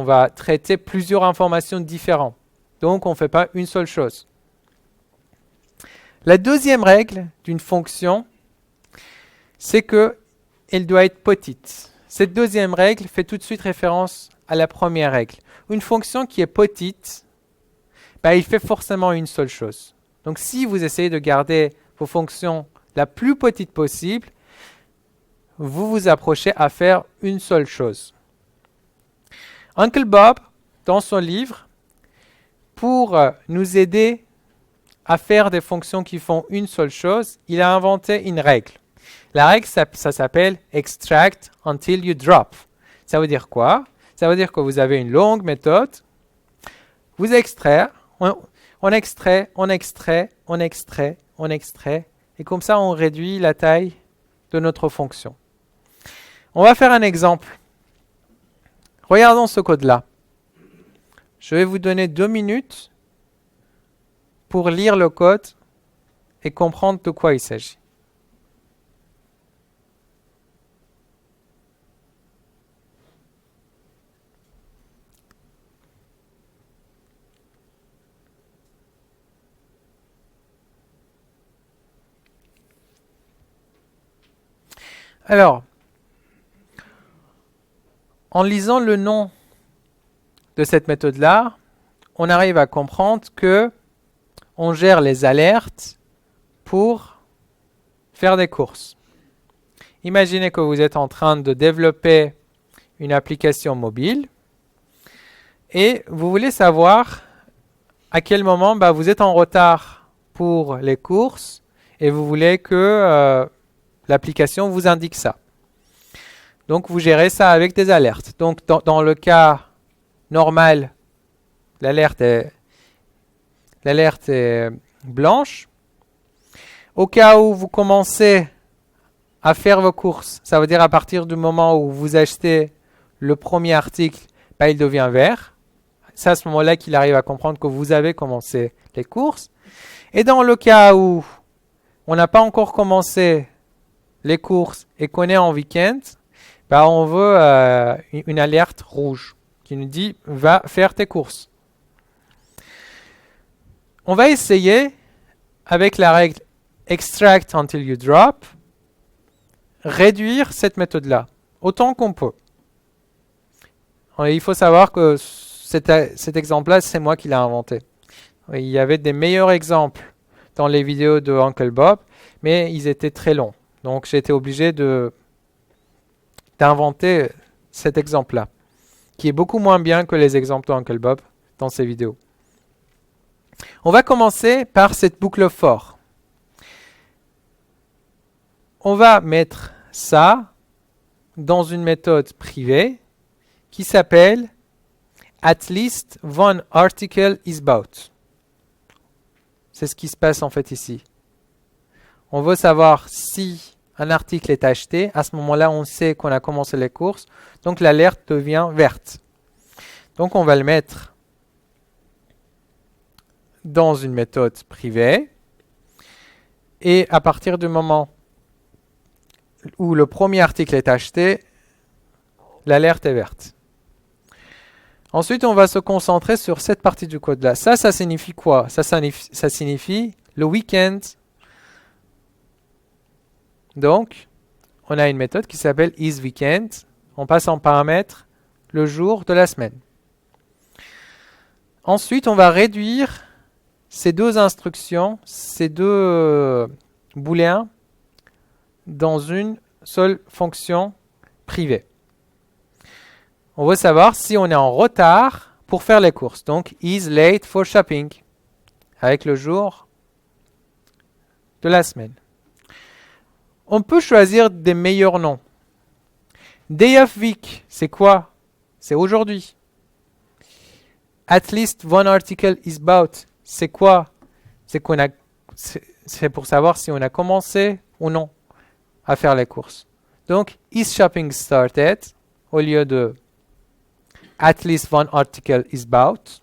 va traiter plusieurs informations différentes. Donc, on ne fait pas une seule chose. La deuxième règle d'une fonction, c'est qu'elle doit être petite. Cette deuxième règle fait tout de suite référence à la première règle. Une fonction qui est petite, il fait forcément une seule chose. Donc si vous essayez de garder vos fonctions la plus petite possible, vous vous approchez à faire une seule chose. Uncle Bob, dans son livre, pour nous aider à faire des fonctions qui font une seule chose, il a inventé une règle. La règle, ça s'appelle « extract until you drop ». Ça veut dire quoi? Ça veut dire que vous avez une longue méthode, vous extraire, on extrait, on extrait, on extrait, on extrait, et comme ça, on réduit la taille de notre fonction. On va faire un exemple. Regardons ce code-là. Je vais vous donner 2 minutes pour lire le code et comprendre de quoi il s'agit. Alors, en lisant le nom de cette méthode-là, on arrive à comprendre que on gère les alertes pour faire des courses. Imaginez que vous êtes en train de développer une application mobile et vous voulez savoir à quel moment vous êtes en retard pour les courses et vous voulez que l'application vous indique ça. Donc vous gérez ça avec des alertes. Donc dans le cas normal, l'alerte est blanche. Au cas où vous commencez à faire vos courses, ça veut dire à partir du moment où vous achetez le premier article, il devient vert. C'est à ce moment-là qu'il arrive à comprendre que vous avez commencé les courses. Et dans le cas où on n'a pas encore commencé les courses et qu'on est en week-end, on veut une alerte rouge qui nous dit « va faire tes courses ». On va essayer, avec la règle « extract until you drop », réduire cette méthode-là, autant qu'on peut. Il faut savoir que cet exemple-là, c'est moi qui l'ai inventé. Il y avait des meilleurs exemples dans les vidéos de Uncle Bob, mais ils étaient très longs. Donc j'ai été obligé d'inventer cet exemple-là, qui est beaucoup moins bien que les exemples d'Uncle Bob dans ces vidéos. On va commencer par cette boucle for. On va mettre ça dans une méthode privée qui s'appelle at least one article is bought. C'est ce qui se passe en fait ici. On veut savoir si un article est acheté. À ce moment-là, on sait qu'on a commencé les courses. Donc l'alerte devient verte. Donc on va le mettre dans une méthode privée. Et à partir du moment où le premier article est acheté, l'alerte est verte. Ensuite, on va se concentrer sur cette partie du code-là. Ça signifie quoi? Ça signifie le week-end. Donc, on a une méthode qui s'appelle isWeekend. On passe en paramètre le jour de la semaine. Ensuite, on va réduire ces deux instructions, ces deux booléens, dans une seule fonction privée. On veut savoir si on est en retard pour faire les courses. Donc, is late for shopping, avec le jour de la semaine. On peut choisir des meilleurs noms. Day of week, c'est quoi? C'est aujourd'hui. At least one article is bought, c'est quoi? C'est pour savoir si on a commencé ou non à faire les courses. Donc, is shopping started au lieu de at least one article is bought.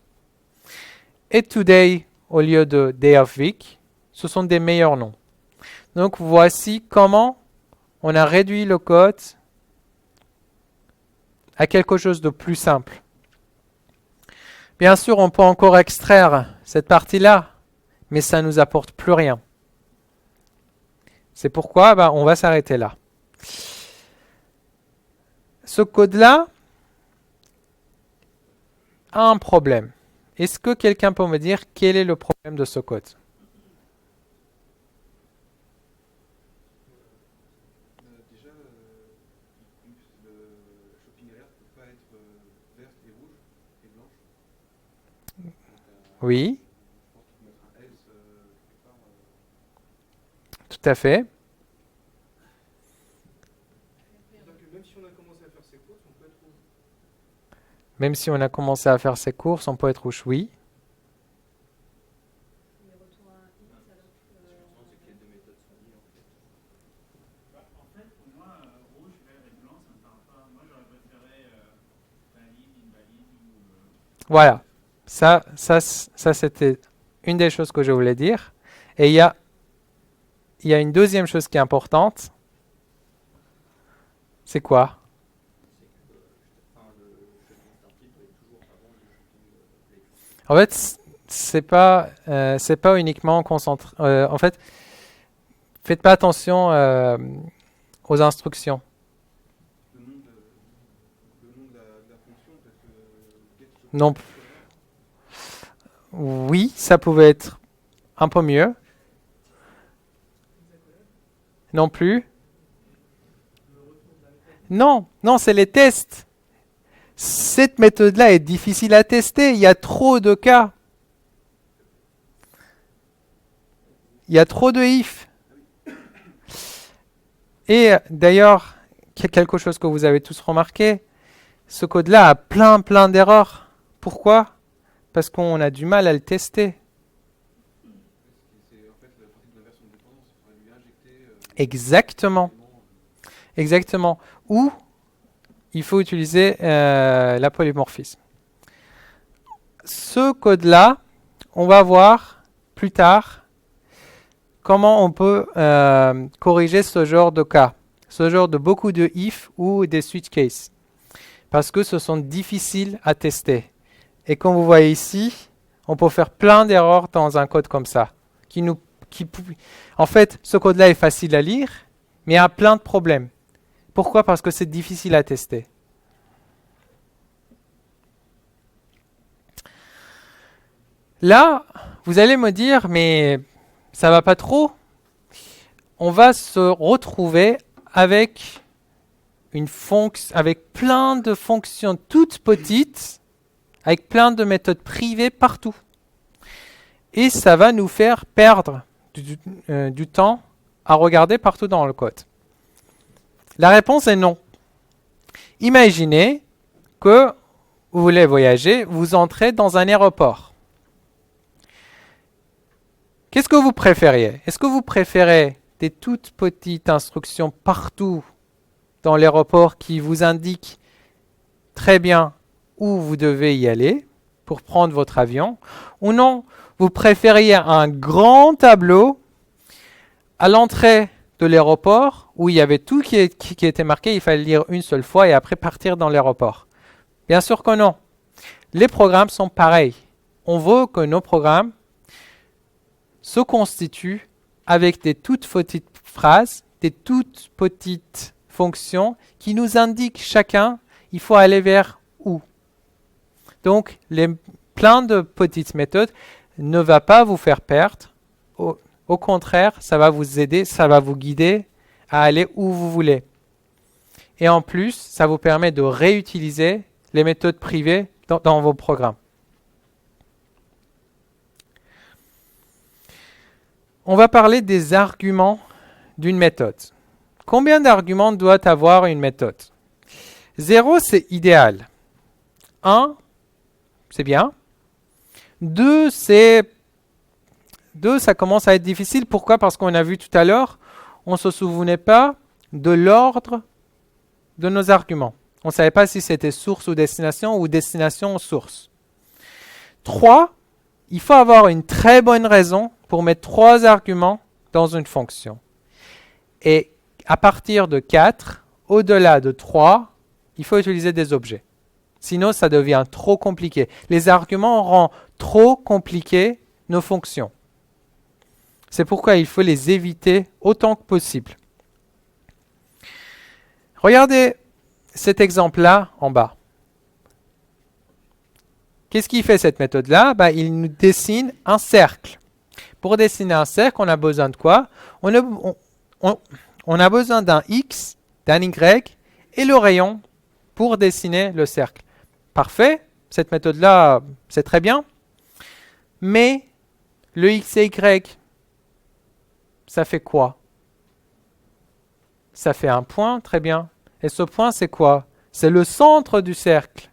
Et today au lieu de day of week, ce sont des meilleurs noms. Donc, voici comment on a réduit le code à quelque chose de plus simple. Bien sûr, on peut encore extraire cette partie-là, mais ça ne nous apporte plus rien. C'est pourquoi on va s'arrêter là. Ce code-là a un problème. Est-ce que quelqu'un peut me dire quel est le problème de ce code? Déjà, le shopping alert ne peut pas être verte et rouge et blanche. Donc, Oui, je pense qu'il faut mettre un else quelque part. tout à fait. C'est-à-dire que même si on a commencé à faire ses courses, on peut être rouge. Même si on a commencé à faire ses courses, on peut être rouge, oui. Les retours à X alors que. C'est que les deux méthodes sont liées en fait. En fait, pour moi, rouge, vert et blanc, ça ne me parle pas. Moi, j'aurais préféré valide, invalide ou. Voilà. Ça c'était une des choses que je voulais dire. Et il y a une deuxième chose qui est importante. C'est quoi? C'est que le shopping started doit être toujours avant le shopping late. En fait, c'est pas uniquement concentré. En fait, faites pas attention aux instructions. Le nom de la fonction, parce que get shopping Non. color, Oui, ça pouvait être un peu mieux. Non plus. Non, non, c'est les tests. Cette méthode-là est difficile à tester. Il y a trop de cas. Il y a trop de if. Et d'ailleurs, quelque chose que vous avez tous remarqué, ce code-là a plein d'erreurs. Pourquoi? Parce qu'on a du mal à le tester. c'est en fait la partie de l'inversion de dépendance. Il faudrait lui injecter Exactement. Exactement. Ou il faut utiliser la polymorphisme. Ce code-là, on va voir plus tard comment on peut corriger ce genre de cas, ce genre de beaucoup de if ou des switch cases, parce que ce sont difficiles à tester. Et comme vous voyez ici, on peut faire plein d'erreurs dans un code comme ça. En fait, ce code-là est facile à lire, mais a plein de problèmes. Pourquoi? Parce que c'est difficile à tester. Là, vous allez me dire, mais ça va pas trop. On va se retrouver avec avec plein de fonctions toutes petites, avec plein de méthodes privées partout. Et ça va nous faire perdre du temps à regarder partout dans le code. La réponse est non. Imaginez que vous voulez voyager, vous entrez dans un aéroport. Qu'est-ce que vous préfériez? Est-ce que vous préférez des toutes petites instructions partout dans l'aéroport qui vous indiquent très bien où vous devez y aller pour prendre votre avion? Ou non, vous préfériez un grand tableau à l'entrée de l'aéroport où il y avait tout qui était marqué, il fallait lire une seule fois et après partir dans l'aéroport? Bien sûr que non. Les programmes sont pareils. On veut que nos programmes se constituent avec des toutes petites phrases, des toutes petites fonctions qui nous indiquent chacun, il faut aller vers où. Donc, plein de petites méthodes ne va pas vous faire perdre. Au contraire, ça va vous aider, ça va vous guider à aller où vous voulez. Et en plus, ça vous permet de réutiliser les méthodes privées dans vos programmes. On va parler des arguments d'une méthode. Combien d'arguments doit avoir une méthode? 0, c'est idéal. 1, c'est bien. 2, ça commence à être difficile. Pourquoi? Parce qu'on a vu tout à l'heure, on ne se souvenait pas de l'ordre de nos arguments. On ne savait pas si c'était source ou destination ou source. 3, il faut avoir une très bonne raison pour mettre 3 arguments dans une fonction. Et à partir de 4, au-delà de 3, il faut utiliser des objets. Sinon, ça devient trop compliqué. Les arguments rendent trop compliqués nos fonctions. C'est pourquoi il faut les éviter autant que possible. Regardez cet exemple-là en bas. Qu'est-ce qu'il fait cette méthode-là? Il nous dessine un cercle. Pour dessiner un cercle, on a besoin de quoi? On a besoin d'un X, d'un Y et le rayon pour dessiner le cercle. Parfait, cette méthode-là, c'est très bien. Mais le X et Y, ça fait quoi? Ça fait un point, très bien. Et ce point, c'est quoi? C'est le centre du cercle.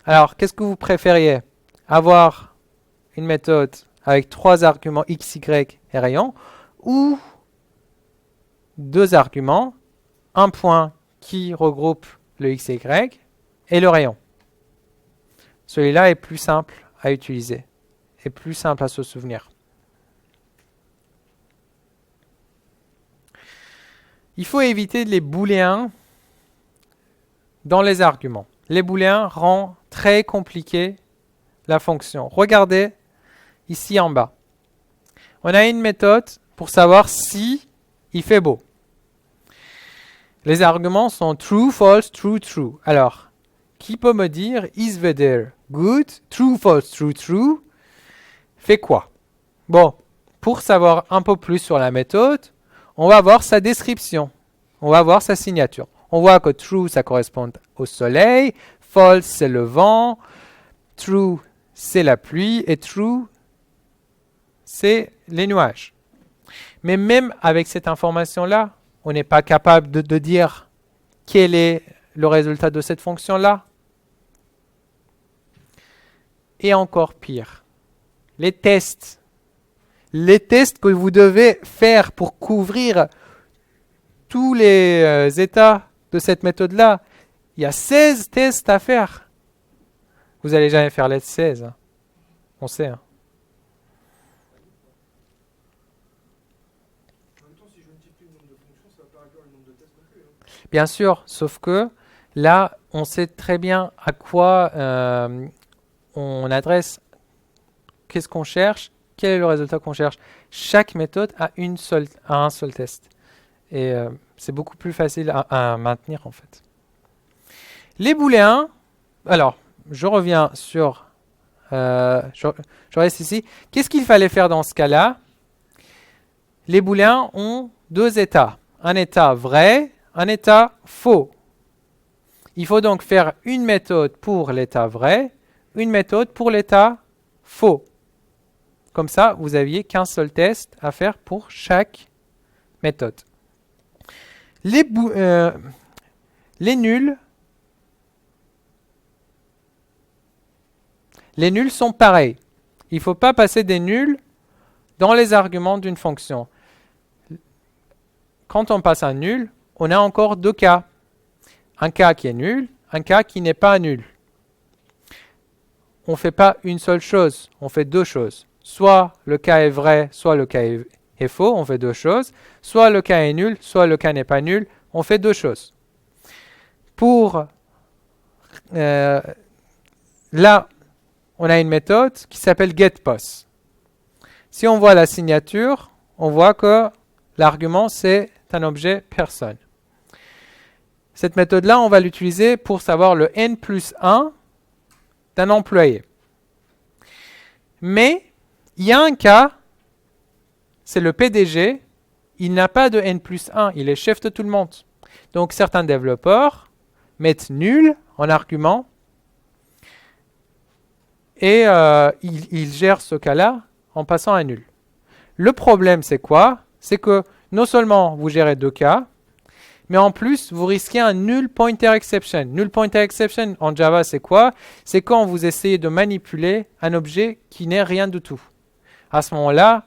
Alors, qu'est-ce que vous préfériez? Avoir une méthode avec 3 arguments X, Y et rayon, ou 2 arguments, un point qui regroupe le X et Y et le rayon. Celui-là est plus simple à utiliser et plus simple à se souvenir. Il faut éviter les booléens dans les arguments. Les booléens rendent très compliqué la fonction. Regardez ici en bas. On a une méthode pour savoir si il fait beau. Les arguments sont true, false, true, true. Alors, qui peut me dire is weather good, true, false, true, true fait quoi? Bon, pour savoir un peu plus sur la méthode, on va voir sa description. On va voir sa signature. On voit que true, ça correspond au soleil, false, c'est le vent, true, c'est la pluie, et true, c'est les nuages. Mais même avec cette information-là, on n'est pas capable de dire quel est le résultat de cette fonction-là. Et encore pire, les tests. Les tests que vous devez faire pour couvrir tous les états de cette méthode-là. Il y a 16 tests à faire. Vous n'allez jamais faire les 16. Hein. On sait. Hein. En même temps, si je multiplie le nombre de fonctions, ça va pas réduire le nombre de tests non plus. Hein. Bien sûr, sauf que là, on sait très bien à quoi on adresse, qu'est-ce qu'on cherche, quel est le résultat qu'on cherche. Chaque méthode a un seul test. Et c'est beaucoup plus facile à maintenir en fait. Les booléens, alors je reviens sur, je reste ici. Qu'est-ce qu'il fallait faire dans ce cas-là? Les booléens ont 2 états. Un état vrai, un état faux. Il faut donc faire une méthode pour l'état vrai, une méthode pour l'état faux. Comme ça, vous n'aviez qu'un seul test à faire pour chaque méthode. Les nuls sont pareils. Il ne faut pas passer des nuls dans les arguments d'une fonction. Quand on passe un nul, on a encore 2 cas. Un cas qui est nul, un cas qui n'est pas nul. On ne fait pas une seule chose, on fait 2 choses. Soit le cas est vrai, soit le cas est faux, on fait 2 choses. Soit le cas est nul, soit le cas n'est pas nul, on fait 2 choses. Pour là, on a une méthode qui s'appelle getPos. Si on voit la signature, on voit que l'argument c'est un objet personne. Cette méthode-là, on va l'utiliser pour savoir le n plus 1 d'un employé. Mais il y a un cas, c'est le PDG, il n'a pas de n plus 1, il est chef de tout le monde. Donc certains développeurs mettent nul en argument et ils gèrent ce cas-là en passant à nul. Le problème c'est quoi? C'est que non seulement vous gérez 2 cas, mais en plus, vous risquez un null pointer exception. Null pointer exception en Java, c'est quoi? C'est quand vous essayez de manipuler un objet qui n'est rien du tout. À ce moment-là,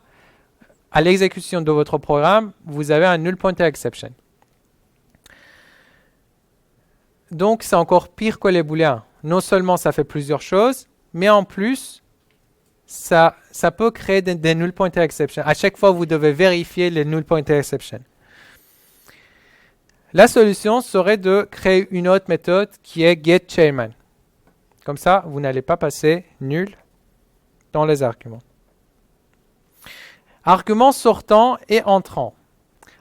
à l'exécution de votre programme, vous avez un null pointer exception. Donc, c'est encore pire que les booléens. Non seulement ça fait plusieurs choses, mais en plus, ça peut créer des null pointer exception. À chaque fois, vous devez vérifier les null pointer exception. La solution serait de créer une autre méthode qui est getChairman. Comme ça, vous n'allez pas passer nul dans les arguments. Arguments sortants et entrants.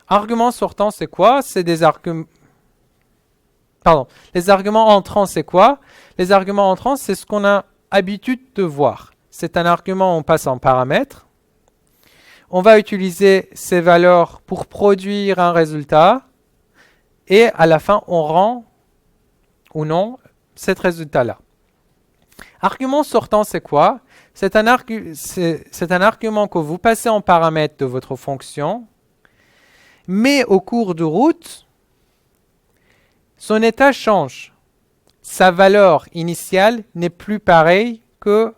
Arguments sortants, c'est quoi? C'est des arguments... Pardon. Les arguments entrants, c'est quoi? Les arguments entrants, c'est ce qu'on a habitude de voir. C'est un argument, on passe en paramètre. On va utiliser ces valeurs pour produire un résultat. Et à la fin, on rend ou non cet résultat-là. Argument sortant, c'est quoi? C'est un argument que vous passez en paramètre de votre fonction, mais au cours de route, son état change. Sa valeur initiale n'est plus pareille que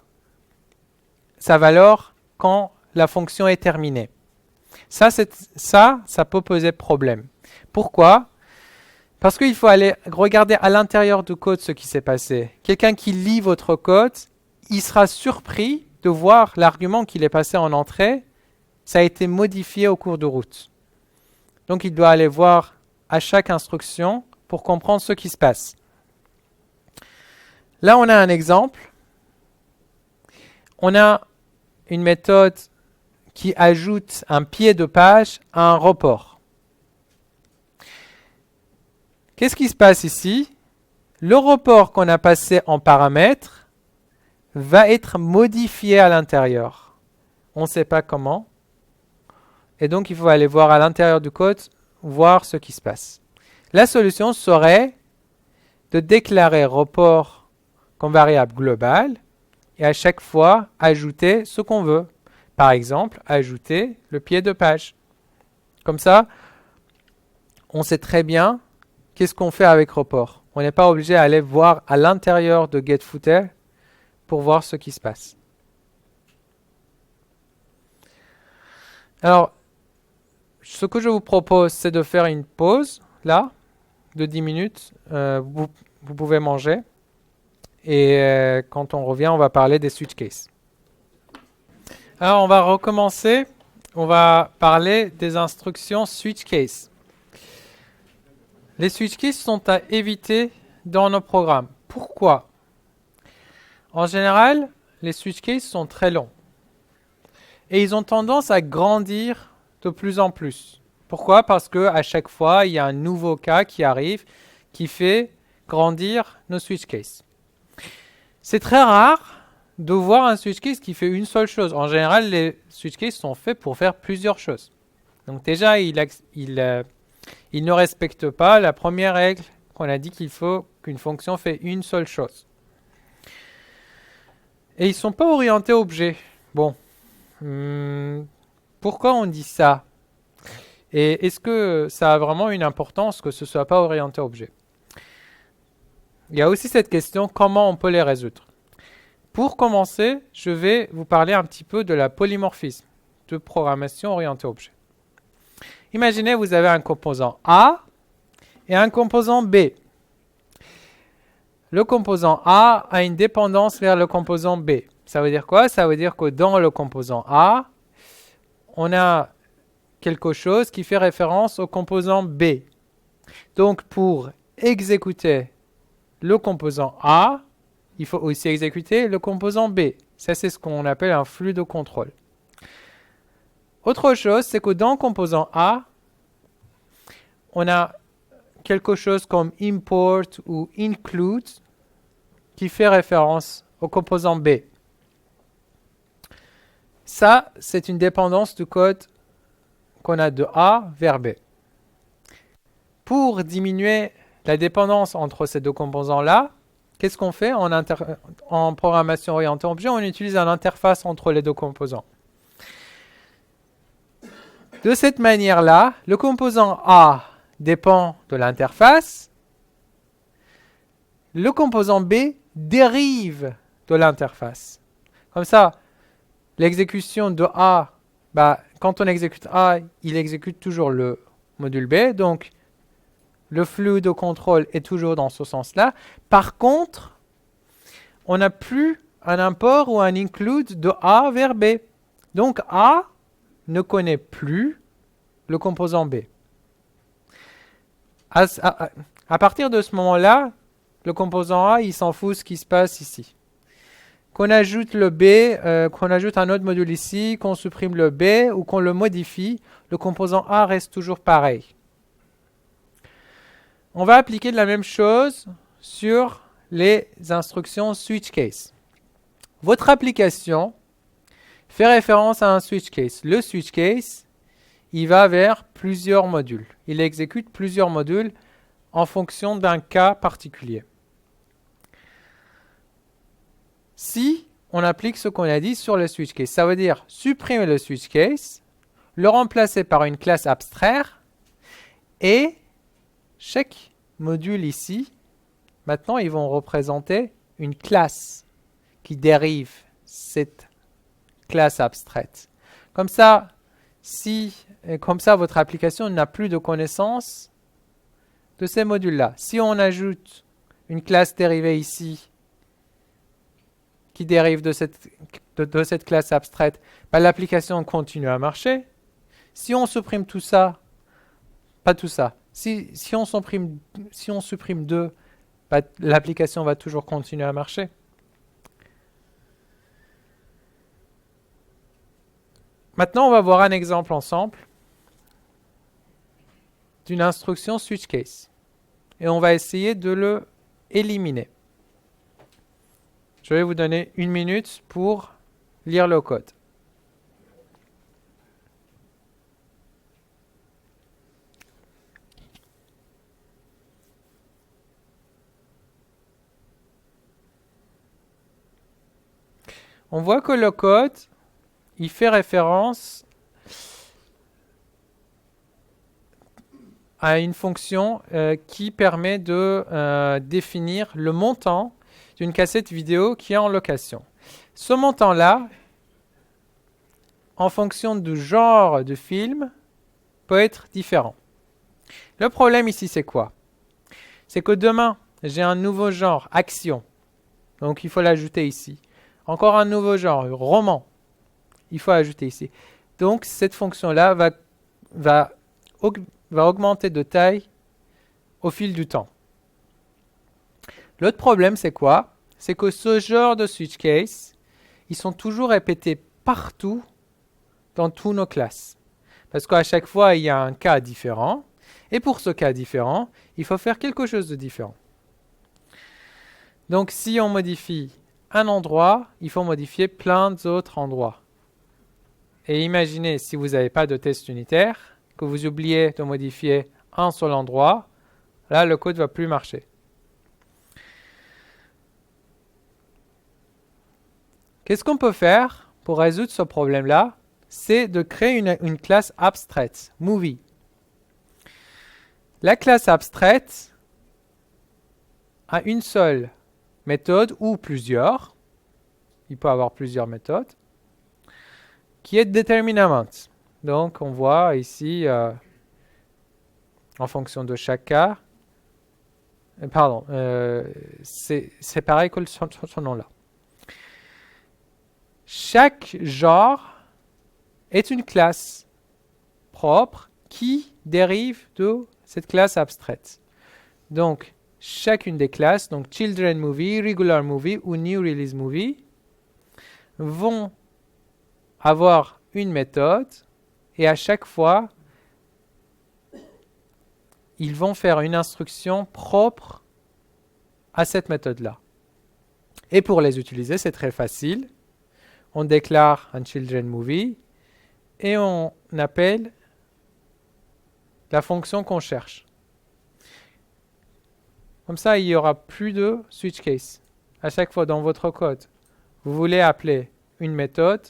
sa valeur quand la fonction est terminée. Ça peut poser problème. Pourquoi? Parce qu'il faut aller regarder à l'intérieur du code ce qui s'est passé. Quelqu'un qui lit votre code, il sera surpris de voir l'argument qu'il est passé en entrée, ça a été modifié au cours de route. Donc il doit aller voir à chaque instruction pour comprendre ce qui se passe. Là, on a un exemple. On a une méthode qui ajoute un pied de page à un report. Qu'est-ce qui se passe ici? Le report qu'on a passé en paramètre va être modifié à l'intérieur. On ne sait pas comment. Et donc, il faut aller voir à l'intérieur du code, voir ce qui se passe. La solution serait de déclarer report comme variable globale et à chaque fois ajouter ce qu'on veut. Par exemple, ajouter le pied de page. Comme ça, on sait très bien qu'est-ce qu'on fait avec report. On n'est pas obligé d'aller voir à l'intérieur de getFooter pour voir ce qui se passe. Alors, ce que je vous propose, c'est de faire une pause, là, de 10 minutes. Vous pouvez manger. Et quand on revient, on va parler des switch cases. Alors, on va recommencer. On va parler des instructions switch case. Les switch cases sont à éviter dans nos programmes. Pourquoi? En général, les switch cases sont très longs. Et ils ont tendance à grandir de plus en plus. Pourquoi? Parce qu'à chaque fois, il y a un nouveau cas qui arrive qui fait grandir nos switch cases. C'est très rare de voir un switch case qui fait une seule chose. En général, les switch cases sont faits pour faire plusieurs choses. Donc déjà, il ne respecte pas la première règle qu'on a dit qu'il faut qu'une fonction fait une seule chose. Et ils ne sont pas orientés objet. Bon. Pourquoi on dit ça? Et est-ce que ça a vraiment une importance que ce ne soit pas orienté objet? Il y a aussi cette question, comment on peut les résoudre? Pour commencer, je vais vous parler un petit peu de la polymorphisme de programmation orientée objet. Imaginez, vous avez un composant A et un composant B. Le composant A a une dépendance vers le composant B. Ça veut dire quoi? Ça veut dire que dans le composant A, on a quelque chose qui fait référence au composant B. Donc, pour exécuter le composant A, il faut aussi exécuter le composant B. Ça, c'est ce qu'on appelle un flux de contrôle. Autre chose, c'est que dans le composant A, on a quelque chose comme import ou include qui fait référence au composant B. Ça, c'est une dépendance du code qu'on a de A vers B. Pour diminuer la dépendance entre ces deux composants-là, qu'est-ce qu'on fait en programmation orientée objet? On utilise une interface entre les deux composants. De cette manière-là, le composant A dépend de l'interface. Le composant B dérive de l'interface. Comme ça, l'exécution de A, quand on exécute A, il exécute toujours le module B. Donc, le flux de contrôle est toujours dans ce sens-là. Par contre, on n'a plus un import ou un include de A vers B. Donc, A ne connaît plus le composant B. À partir de ce moment-là, le composant A, il s'en fout de ce qui se passe ici. qu'on ajoute le B, qu'on ajoute un autre module ici, qu'on supprime le B ou qu'on le modifie, le composant A reste toujours pareil. On va appliquer la même chose sur les instructions switch case. Votre application fait référence à un switch case. Le switch case, il va vers plusieurs modules. Il exécute plusieurs modules en fonction d'un cas particulier. Si on applique ce qu'on a dit sur le switch case, ça veut dire supprimer le switch case, le remplacer par une classe abstraire et chaque module ici, maintenant ils vont représenter une classe qui dérive cette classe abstraite. Comme ça, votre application n'a plus de connaissance de ces modules-là. Si on ajoute une classe dérivée ici, qui dérive de cette classe abstraite, l'application continue à marcher. Si on supprime tout ça, pas tout ça. Si on supprime 2, l'application va toujours continuer à marcher. Maintenant, on va voir un exemple ensemble d'une instruction switch case. Et on va essayer de le éliminer. Je vais vous donner 1 minute pour lire le code. On voit que le code, il fait référence à une fonction qui permet de définir le montant d'une cassette vidéo qui est en location. Ce montant-là, en fonction du genre de film, peut être différent. Le problème ici, c'est quoi? C'est que demain, j'ai un nouveau genre, action. Donc, il faut l'ajouter ici. Encore un nouveau genre, roman. Il faut ajouter ici. Donc, cette fonction-là va augmenter de taille au fil du temps. L'autre problème, c'est quoi? C'est que ce genre de switch case, ils sont toujours répétés partout dans toutes nos classes. Parce qu'à chaque fois, il y a un cas différent. Et pour ce cas différent, il faut faire quelque chose de différent. Donc, si on modifie un endroit, il faut modifier plein d'autres endroits. Et imaginez, si vous n'avez pas de test unitaire, que vous oubliez de modifier un seul endroit, là, le code ne va plus marcher. Qu'est-ce qu'on peut faire pour résoudre ce problème-là? C'est de créer une classe abstraite, movie. La classe abstraite a une seule méthode ou plusieurs. Il peut y avoir plusieurs méthodes. Qui est determinant. Donc, on voit ici, en fonction de chaque cas, c'est pareil que ce nom-là. Chaque genre est une classe propre qui dérive de cette classe abstraite. Donc, chacune des classes, donc Children Movie, Regular Movie ou New Release Movie, vont avoir une méthode et à chaque fois, ils vont faire une instruction propre à cette méthode-là. Et pour les utiliser, c'est très facile. On déclare un Children Movie et on appelle la fonction qu'on cherche. Comme ça, il n'y aura plus de switch case. À chaque fois dans votre code, vous voulez appeler une méthode,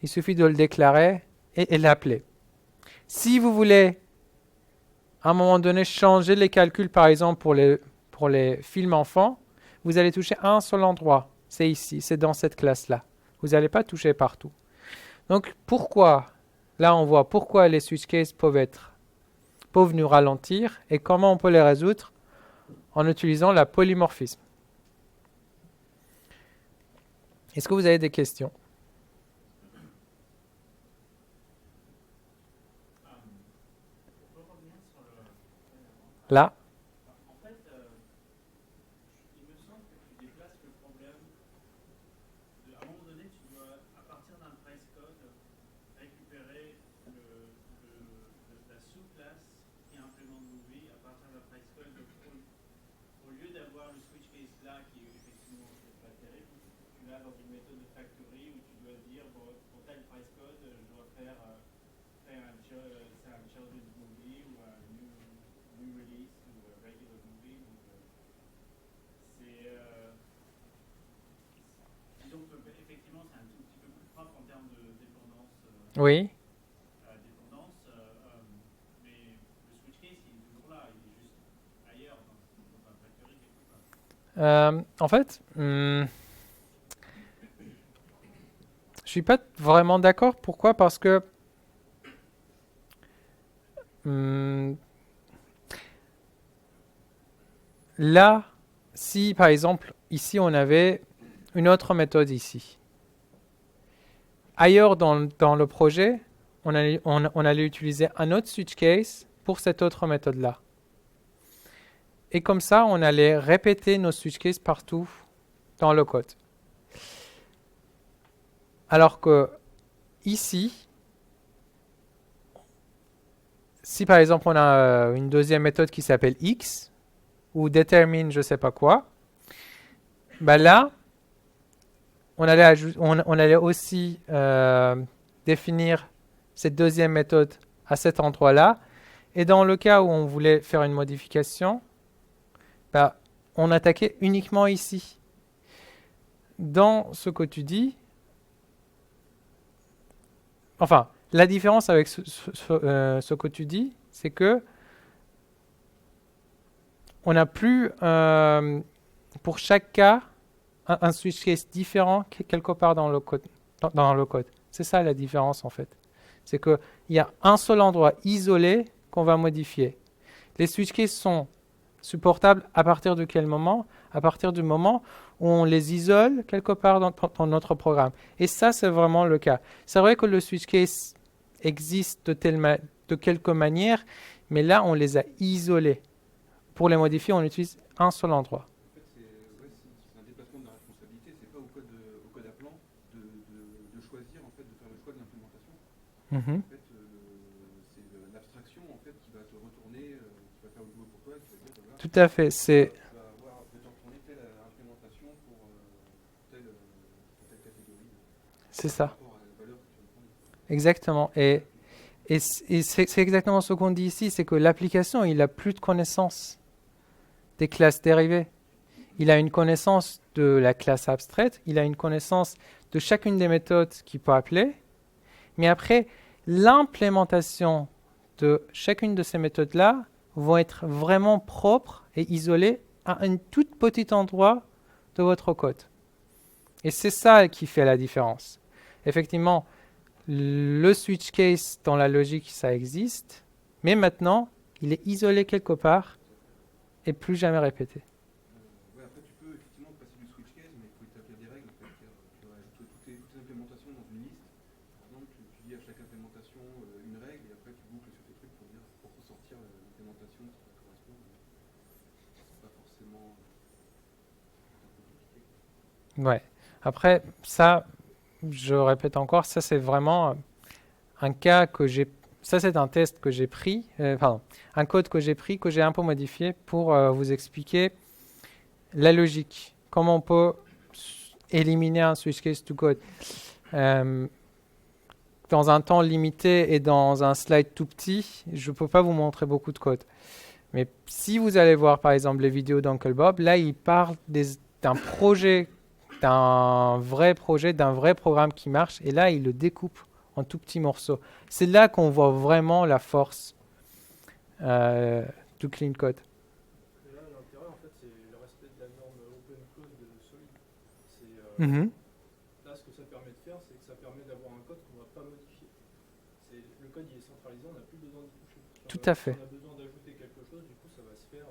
il suffit de le déclarer et l'appeler. Si vous voulez, à un moment donné, changer les calculs, par exemple pour les films enfants, vous allez toucher un seul endroit. C'est ici, c'est dans cette classe-là. Vous n'allez pas toucher partout. Donc, pourquoi? Là, on voit pourquoi les switch cases peuvent nous ralentir et comment on peut les résoudre en utilisant la polymorphisme. Est-ce que vous avez des questions? On peut revenir sur Là, En fait, il me semble que tu déplaces le problème là, dans une méthode de factory où tu dois dire, bon, pour tel price code, je dois faire c'est un children's movie ou un new release ou un regular movie. Donc, disons que effectivement, c'est un tout petit peu plus propre en termes de dépendance. Oui. Mais le switch case, il est toujours là, il est juste ailleurs dans un factory quelque part. En fait, je suis pas vraiment d'accord. Pourquoi? Parce que là, si par exemple, ici, on avait une autre méthode ici. Ailleurs dans le projet, on allait utiliser un autre switch case pour cette autre méthode-là. Et comme ça, on allait répéter nos switch cases partout dans le code. Alors que ici, si par exemple on a une deuxième méthode qui s'appelle x, ou determine je ne sais pas quoi, bah là, on allait aussi définir cette deuxième méthode à cet endroit-là. Et dans le cas où on voulait faire une modification, bah, on attaquait uniquement ici. Dans ce que tu dis, enfin, la différence avec ce que tu dis, c'est que on n'a plus, pour chaque cas, un switch case différent quelque part dans le code. C'est ça la différence en fait. C'est qu'il y a un seul endroit isolé qu'on va modifier. Les switch cases sont supportables à partir de quel moment? À partir du moment où on les isole quelque part dans notre programme. Et ça, c'est vraiment le cas. C'est vrai que le switch case existe de quelque manière, mais là, on les a isolés. Pour les modifier, on utilise un seul endroit. En fait, c'est un déplacement de la responsabilité. C'est pas au code appelant de choisir, en fait, de faire le choix de l'implémentation. Mm-hmm. En fait, c'est l'abstraction en fait qui va te retourner, qui va faire le boulot pour toi, qui va dire voilà, Tout à fait. tu vas te retourner telle implémentation pour telle catégorie C'est par ça. rapport à la valeur que tu veux prendre. Exactement. Et c'est exactement ce qu'on dit ici, c'est que l'application, il n'a plus de connaissance des classes dérivées. Il a une connaissance de la classe abstraite, il a une connaissance de chacune des méthodes qu'il peut appeler, mais après, l'implémentation de chacune de ces méthodes-là vont être vraiment propres et isolées à un tout petit endroit de votre code. Et c'est ça qui fait la différence. Effectivement, le switch case dans la logique, ça existe, mais maintenant, il est isolé quelque part et plus jamais répété. Ouais, après, tu peux effectivement passer du switch case, mais il faut établir des règles. En fait. Tu rajoutes toutes les implémentations dans une liste. Par exemple, tu dis à chaque implémentation une règle, et après tu boucles sur tes trucs pour ressortir l'implémentation qui va correspondre. C'est pas forcément compliqué. Ouais. Après, ça, je répète encore, ça c'est vraiment un cas que j'ai. Ça c'est un test que j'ai pris, un code que j'ai pris, que j'ai un peu modifié pour vous expliquer la logique. Comment on peut éliminer un switch case to code dans un temps limité et dans un slide tout petit. Je ne peux pas vous montrer beaucoup de code. Mais si vous allez voir par exemple les vidéos d'Uncle Bob, là il parle d'un projet, d'un vrai programme qui marche, et là il le découpe en tout petits morceaux. C'est là qu'on voit vraiment la force du clean code. Et là, l'intérêt, en fait, c'est le respect de la norme open code de Solid. Là, ce que ça permet de faire, c'est que ça permet d'avoir un code qu'on ne va pas modifier. Le code, il est centralisé, on n'a plus besoin d'y toucher. Tout à fait. Si on a besoin d'ajouter quelque chose, du coup, ça va se faire.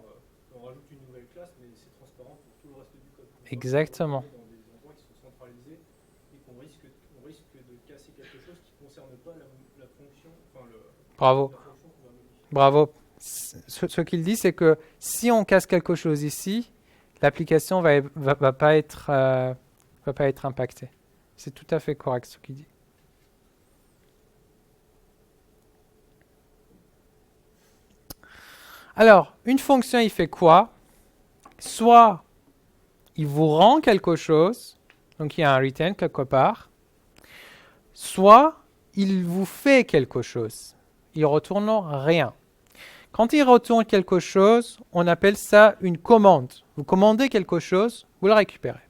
On rajoute une nouvelle classe, mais c'est transparent pour tout le reste du code. Exactement. Dans des endroits qui sont centralisés et qu'on risque de casser quelque chose qui ne concerne pas la fonction. Bravo. La fonction qu'on va modifier. Bravo. Ce qu'il dit, c'est que si on casse quelque chose ici, l'application va pas être impactée. C'est tout à fait correct ce qu'il dit. Alors, une fonction, il fait quoi? Soit il vous rend quelque chose, donc il y a un return quelque part, soit il vous fait quelque chose. Il retourne rien. Quand il retourne quelque chose, on appelle ça une commande. Vous commandez quelque chose, vous le récupérez.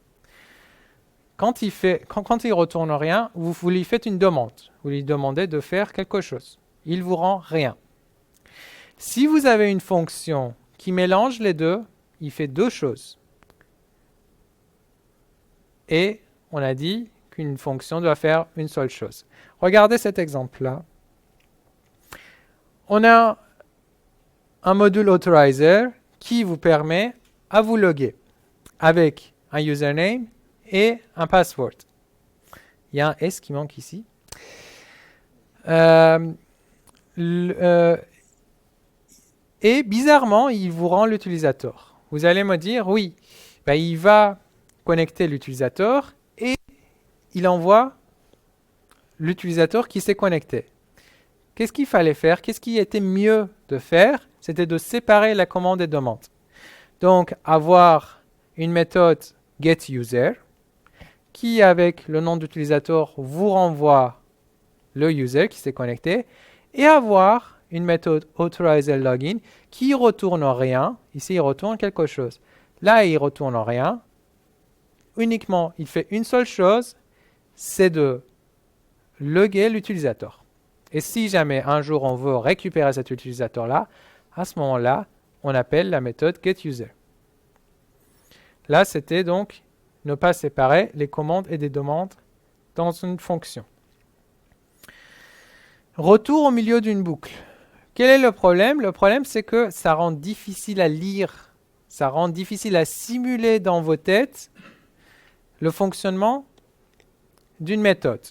Quand il retourne rien, vous lui faites une demande. Vous lui demandez de faire quelque chose. Il vous rend rien. Si vous avez une fonction qui mélange les deux, il fait deux choses. Et on a dit qu'une fonction doit faire une seule chose. Regardez cet exemple-là. On a un module authorizer qui vous permet à vous loguer avec un username et un password. Il y a un S qui manque ici. Et bizarrement, il vous rend l'utilisateur. Vous allez me dire, oui, il va connecter l'utilisateur et il envoie l'utilisateur qui s'est connecté. Qu'est-ce qu'il fallait faire? Qu'est-ce qui était mieux de faire? C'était de séparer la commande et demande. Donc, avoir une méthode getUser qui, avec le nom d'utilisateur, vous renvoie le user qui s'est connecté et avoir une méthode authorizer-login qui retourne rien. Ici, il retourne quelque chose. Là, il retourne rien. Uniquement, il fait une seule chose, c'est de loguer l'utilisateur. Et si jamais un jour on veut récupérer cet utilisateur-là, à ce moment-là, on appelle la méthode getUser. Là, c'était donc ne pas séparer les commandes et des demandes dans une fonction. Retour au milieu d'une boucle. Quel est le problème? Le problème, c'est que ça rend difficile à lire, ça rend difficile à simuler dans vos têtes le fonctionnement d'une méthode.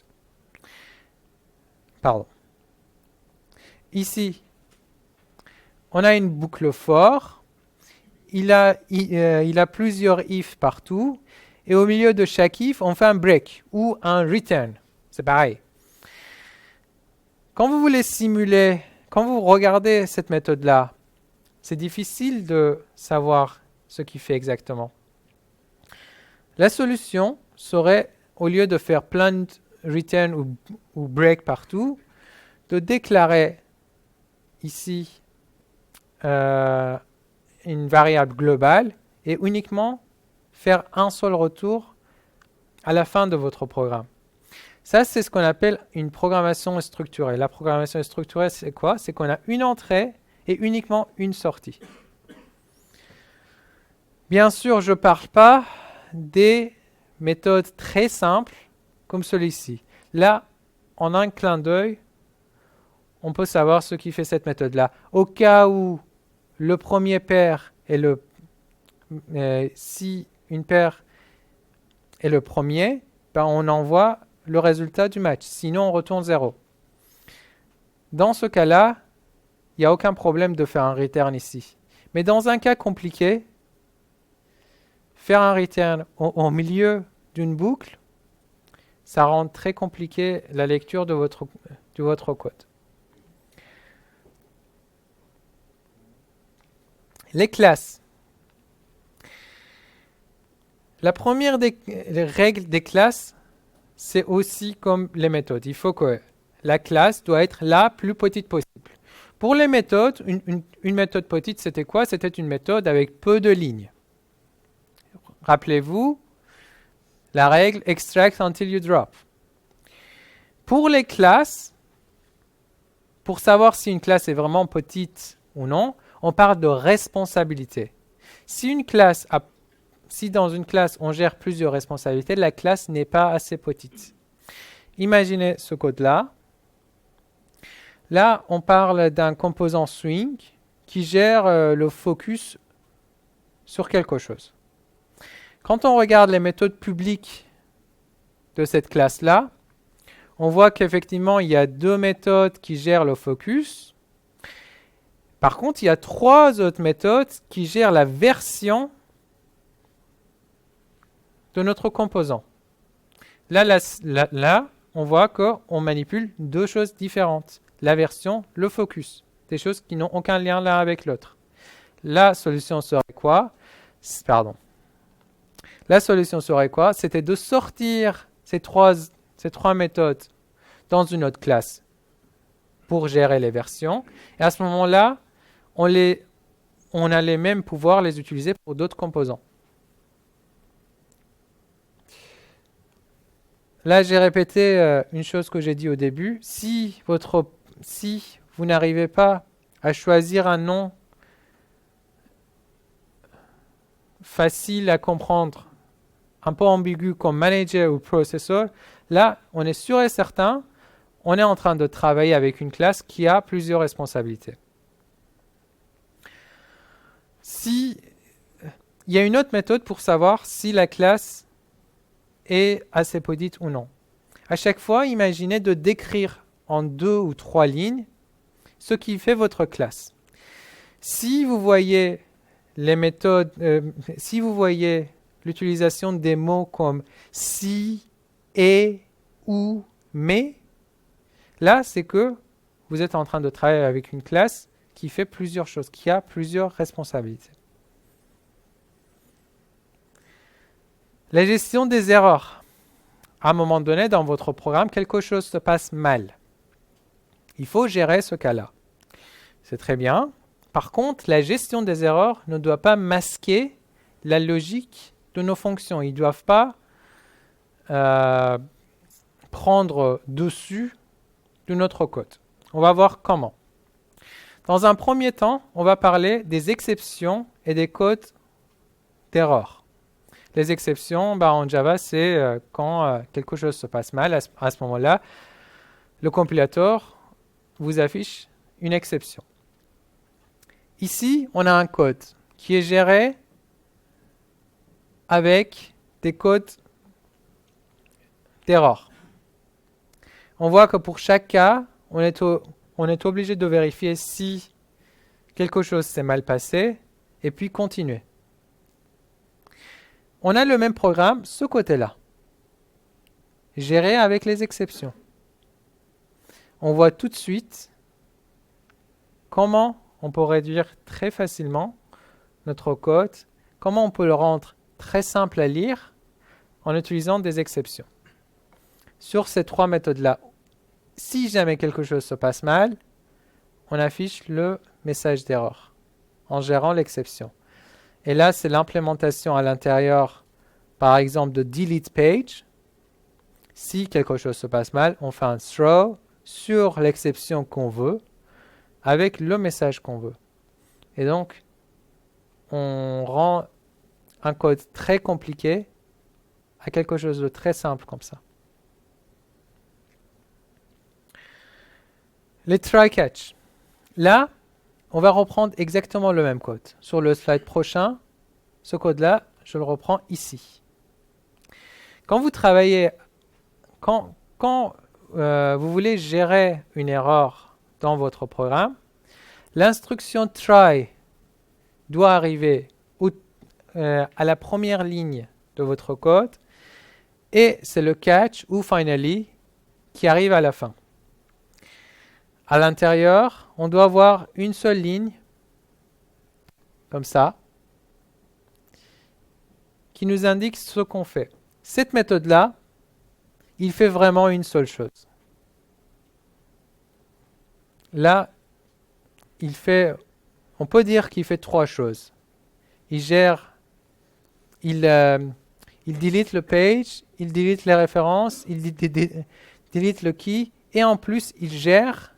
Pardon. Ici, on a une boucle for. Il a plusieurs if partout. Et au milieu de chaque if, on fait un break ou un return. C'est pareil. Quand vous voulez simuler, quand vous regardez cette méthode-là, c'est difficile de savoir ce qu'il fait exactement. La solution serait, au lieu de faire plein de return ou break partout, de déclarer ici une variable globale et uniquement faire un seul retour à la fin de votre programme. Ça, c'est ce qu'on appelle une programmation structurée. La programmation structurée, c'est quoi? C'est qu'on a une entrée et uniquement une sortie. Bien sûr, je ne parle pas des méthodes très simples comme celui-ci. Là, en un clin d'œil, on peut savoir ce qui fait cette méthode-là. Au cas où le premier pair est si une paire est le premier, on envoie le résultat du match. Sinon, on retourne 0. Dans ce cas-là, il n'y a aucun problème de faire un return ici. Mais dans un cas compliqué, faire un return au milieu d'une boucle, ça rend très compliqué la lecture de votre code. Les classes. La première des règles des classes, c'est aussi comme les méthodes. Il faut que la classe doit être la plus petite possible. Pour les méthodes, une méthode petite, c'était quoi? C'était une méthode avec peu de lignes. Rappelez-vous la règle extract until you drop. Pour les classes, pour savoir si une classe est vraiment petite ou non, on parle de responsabilité. Si dans une classe on gère plusieurs responsabilités, la classe n'est pas assez petite. Imaginez ce code-là. Là, on parle d'un composant swing qui gère le focus sur quelque chose. Quand on regarde les méthodes publiques de cette classe-là, on voit qu'effectivement, il y a 2 méthodes qui gèrent le focus. Par contre, il y a 3 autres méthodes qui gèrent la version de notre composant. Là, on voit qu'on manipule 2 choses différentes. La version, le focus. Des choses qui n'ont aucun lien l'un avec l'autre. La solution serait quoi? La solution serait quoi? C'était de sortir ces trois méthodes dans une autre classe pour gérer les versions. Et à ce moment-là, on allait même pouvoir les utiliser pour d'autres composants. Là, j'ai répété une chose que j'ai dit au début. Si vous n'arrivez pas à choisir un nom facile à comprendre, un peu ambigu comme manager ou processor, là, on est sûr et certain, on est en train de travailler avec une classe qui a plusieurs responsabilités. Il y a une autre méthode pour savoir si la classe est assez petite ou non. À chaque fois, imaginez de décrire en 2 ou 3 lignes ce qui fait votre classe. Si vous voyez les méthodes, si vous voyez l'utilisation des mots comme si, et, ou, mais, là, c'est que vous êtes en train de travailler avec une classe qui fait plusieurs choses, qui a plusieurs responsabilités. La gestion des erreurs. À un moment donné, dans votre programme, quelque chose se passe mal. Il faut gérer ce cas-là. C'est très bien. Par contre, la gestion des erreurs ne doit pas masquer la logique de nos fonctions. Ils ne doivent pas prendre dessus de notre code. On va voir comment. Dans un premier temps, on va parler des exceptions et des codes d'erreur. Les exceptions, en Java, c'est quand quelque chose se passe mal. À ce moment-là, le compilateur vous affiche une exception. Ici, on a un code qui est géré avec des codes d'erreur. On voit que pour chaque cas, on est obligé de vérifier si quelque chose s'est mal passé et puis continuer. On a le même programme, ce côté-là, géré avec les exceptions. On voit tout de suite comment on peut réduire très facilement notre code, comment on peut le rendre très simple à lire en utilisant des exceptions. Sur ces 3 méthodes-là, si jamais quelque chose se passe mal, on affiche le message d'erreur en gérant l'exception. Et là, c'est l'implémentation à l'intérieur, par exemple, de delete page. Si quelque chose se passe mal, on fait un throw sur l'exception qu'on veut avec le message qu'on veut. Et donc, on rend un code très compliqué à quelque chose de très simple comme ça. Les try-catch. Là, on va reprendre exactement le même code. Sur le slide prochain, ce code-là, je le reprends ici. Quand vous travaillez, quand vous voulez gérer une erreur dans votre programme, l'instruction try doit arriver à la première ligne de votre code et c'est le catch ou finally qui arrive à la fin. À l'intérieur, on doit avoir une seule ligne, comme ça, qui nous indique ce qu'on fait. Cette méthode-là, il fait vraiment une seule chose. Là, on peut dire qu'il fait 3 choses. Il delete le page, il delete les références, il delete le key, et en plus, il gère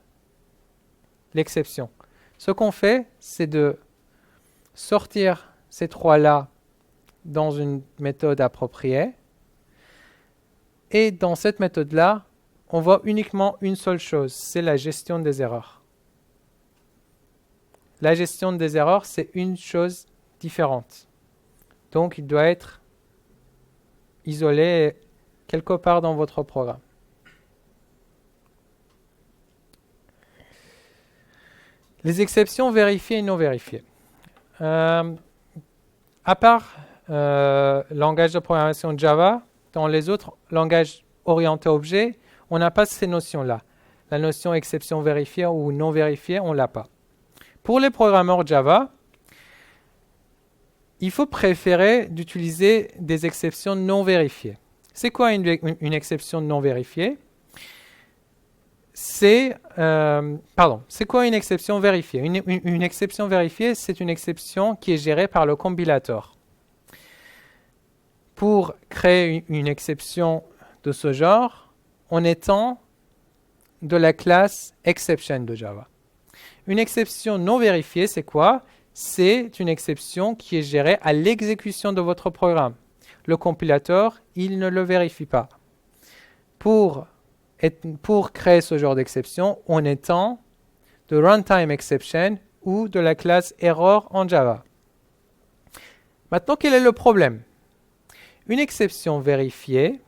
l'exception. Ce qu'on fait, c'est de sortir ces 3-là dans une méthode appropriée. Et dans cette méthode-là, on voit uniquement une seule chose, c'est la gestion des erreurs. La gestion des erreurs, c'est une chose différente. Donc, il doit être isolé quelque part dans votre programme. Les exceptions vérifiées et non vérifiées. À part langage de programmation Java, dans les autres langages orientés objets, on n'a pas ces notions-là. La notion exception vérifiée ou non vérifiée, on ne l'a pas. Pour les programmeurs Java, il faut préférer d'utiliser des exceptions non vérifiées. C'est quoi une exception non vérifiée? C'est quoi une exception vérifiée? Une exception vérifiée, c'est une exception qui est gérée par le compilateur. Pour créer une exception de ce genre, on étend de la classe exception de Java. Une exception non vérifiée, c'est quoi? C'est une exception qui est gérée à l'exécution de votre programme. Le compilateur, il ne le vérifie pas. Pour créer ce genre d'exception, on étend de runtime exception ou de la classe error en Java. Maintenant, quel est le problème? Une exception vérifiée,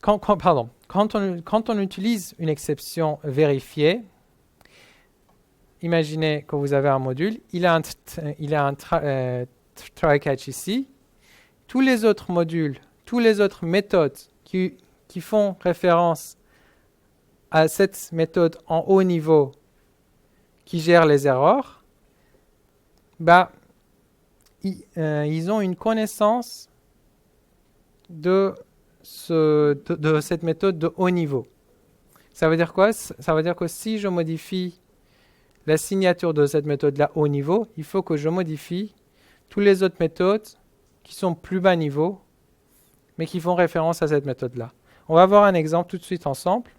quand on utilise une exception vérifiée, imaginez que vous avez un module, il a un try catch ici. Tous les autres modules, toutes les autres méthodes qui font référence à cette méthode en haut niveau qui gère les erreurs, ils ont une connaissance de cette méthode de haut niveau. Ça veut dire quoi? Ça veut dire que si je modifie la signature de cette méthode-là haut niveau, il faut que je modifie toutes les autres méthodes qui sont plus bas niveau, mais qui font référence à cette méthode-là. On va voir un exemple tout de suite ensemble.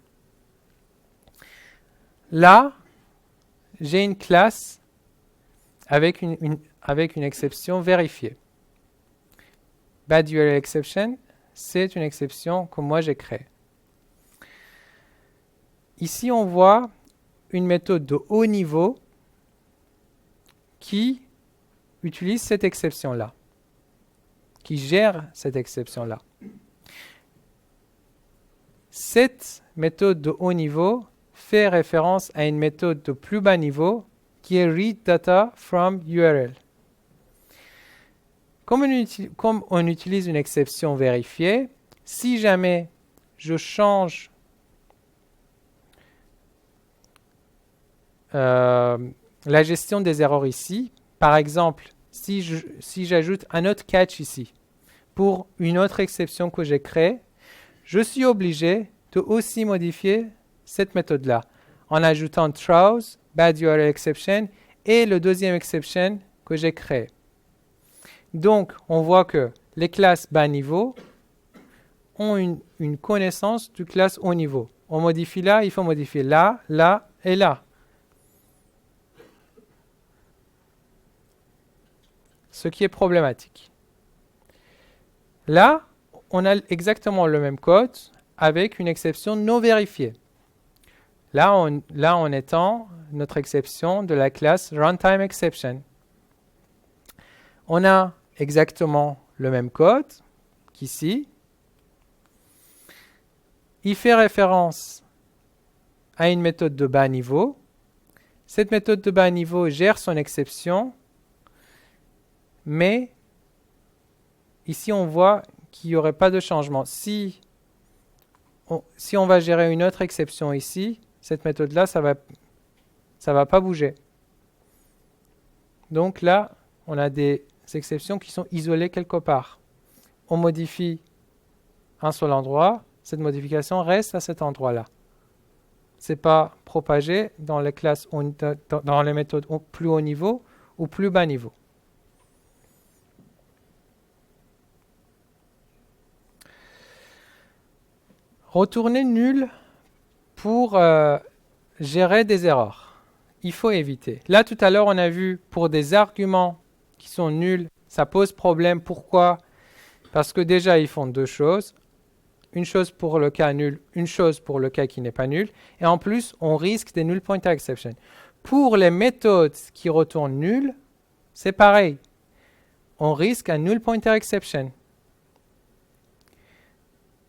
Là, j'ai une classe avec une exception vérifiée. Bad URL exception, c'est une exception que moi j'ai créée. Ici, on voit une méthode de haut niveau qui utilise cette exception-là, qui gère cette exception-là. Cette méthode de haut niveau fait référence à une méthode de plus bas niveau qui est read data from URL. Comme on utilise une exception vérifiée, si jamais je change la gestion des erreurs ici, par exemple, si j'ajoute un autre catch ici, pour une autre exception que j'ai créée, je suis obligé de aussi modifier cette méthode-là, en ajoutant throws, bad URL exception, et le deuxième exception que j'ai créé. Donc, on voit que les classes bas niveau ont une connaissance du classe haut niveau. On modifie là, il faut modifier là, là et là. Ce qui est problématique. Là, on a exactement le même code avec une exception non vérifiée. Là, on étend notre exception de la classe runtime exception. On a exactement le même code qu'ici. Il fait référence à une méthode de bas niveau. Cette méthode de bas niveau gère son exception, mais ici on voit qu'il n'y aurait pas de changement. Si on va gérer une autre exception ici, cette méthode-là, ça va pas bouger. Donc là, on a des exceptions qui sont isolées quelque part. On modifie un seul endroit, cette modification reste à cet endroit-là. Ce n'est pas propagé dans les classes, dans les méthodes au plus haut niveau ou plus bas niveau. Retourner nul pour gérer des erreurs. Il faut éviter. Là, tout à l'heure, on a vu pour des arguments qui sont nuls, ça pose problème. Pourquoi? Parce que déjà, ils font deux choses. Une chose pour le cas nul, une chose pour le cas qui n'est pas nul. Et en plus, on risque des null pointer exception. Pour les méthodes qui retournent nul, c'est pareil. On risque un null pointer exception.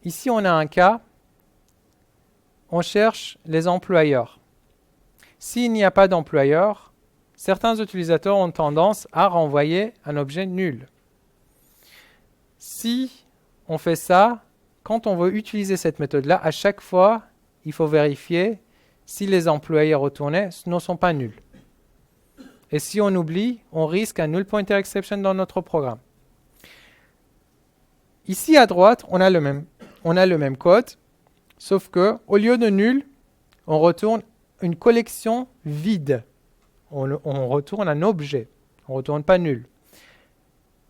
Ici, on a un cas. On cherche les employeurs. S'il n'y a pas d'employeur, certains utilisateurs ont tendance à renvoyer un objet nul. Si on fait ça, quand on veut utiliser cette méthode-là, à chaque fois, il faut vérifier si les employés retournés ne sont pas nuls. Et si on oublie, on risque un null pointer exception dans notre programme. Ici à droite, on a le même code, sauf que au lieu de nul, on retourne une collection vide. On retourne un objet. On ne retourne pas nul.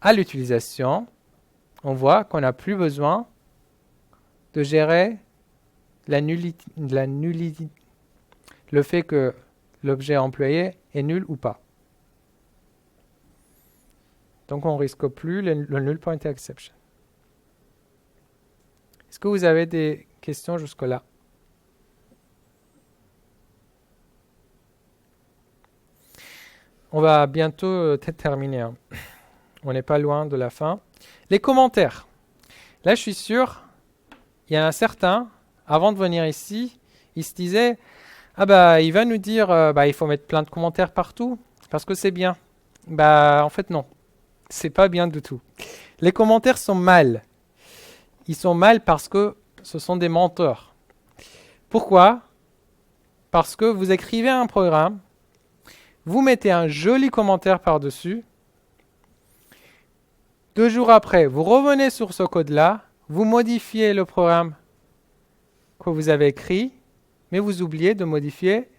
À l'utilisation, on voit qu'on n'a plus besoin de gérer le fait que l'objet employé est nul ou pas. Donc on ne risque plus le null pointer exception. Est-ce que vous avez des questions jusque-là? On va bientôt terminer. Hein. On n'est pas loin de la fin. Les commentaires. Là, je suis sûr, il y en a certains, avant de venir ici, ils se disaient « Ah bah, il va nous dire il faut mettre plein de commentaires partout, parce que c'est bien. » Bah, en fait, non. C'est pas bien du tout. Les commentaires sont mal. Ils sont mal parce que ce sont des menteurs. Pourquoi? Parce que vous écrivez un programme, vous mettez un joli commentaire par-dessus. 2 jours après, vous revenez sur ce code-là, vous modifiez le programme que vous avez écrit, mais vous oubliez de modifier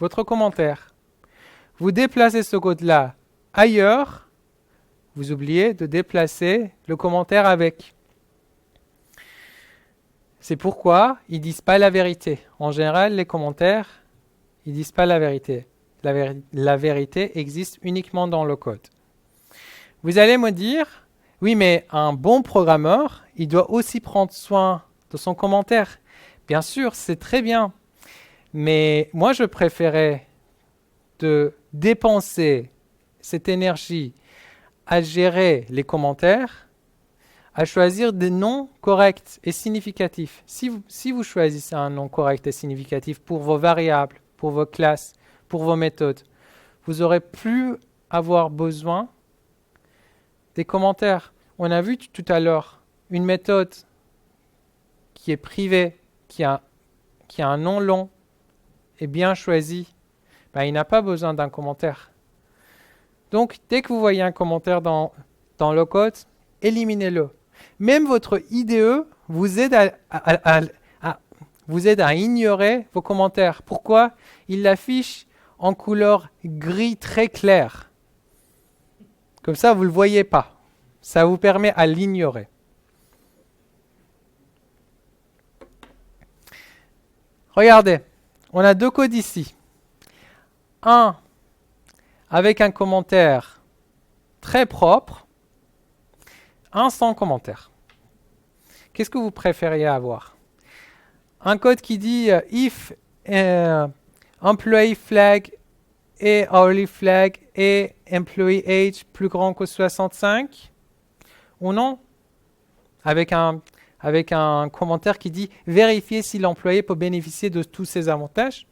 votre commentaire. Vous déplacez ce code-là ailleurs, vous oubliez de déplacer le commentaire avec. C'est pourquoi ils ne disent pas la vérité. En général, les commentaires, ils ne disent pas la vérité. La vérité existe uniquement dans le code. Vous allez me dire, oui, mais un bon programmeur, il doit aussi prendre soin de son commentaire. Bien sûr, c'est très bien. Mais moi, je préférais de dépenser cette énergie à gérer les commentaires, à choisir des noms corrects et significatifs. Si vous choisissez un nom correct et significatif pour vos variables, pour vos classes, pour vos méthodes, vous n'aurez plus à avoir besoin des commentaires. On a vu tout à l'heure une méthode qui est privée, qui a un nom long et bien choisi. Il n'a pas besoin d'un commentaire. Donc, dès que vous voyez un commentaire dans le code, éliminez-le. Même votre IDE vous aide à ignorer vos commentaires. Pourquoi? Il l'affiche en couleur gris très clair. Comme ça, vous ne le voyez pas. Ça vous permet à l'ignorer. Regardez, on a 2 codes ici. Un avec un commentaire très propre, un sans commentaire. Qu'est-ce que vous préfériez avoir? Un code qui dit if employee flag et hourly flag et employee age plus grand que 65 ou non? Avec un commentaire qui dit vérifier si l'employé peut bénéficier de tous ces avantages.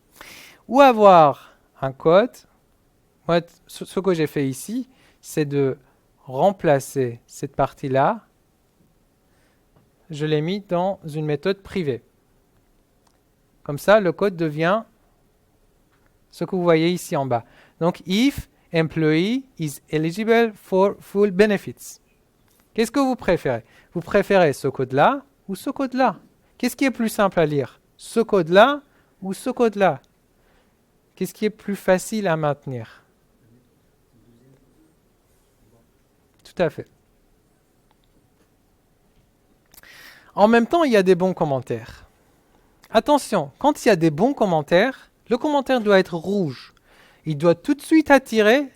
Ou avoir un code, moi, ce que j'ai fait ici, c'est de remplacer cette partie-là. Je l'ai mis dans une méthode privée. Comme ça, le code devient ce que vous voyez ici en bas. Donc, if employee is eligible for full benefits. Qu'est-ce que vous préférez? Vous préférez ce code-là ou ce code-là? Qu'est-ce qui est plus simple à lire? Ce code-là ou ce code-là? Qu'est-ce qui est plus facile à maintenir? Tout à fait. En même temps, il y a des bons commentaires. Attention, quand il y a des bons commentaires, le commentaire doit être rouge. Il doit tout de suite attirer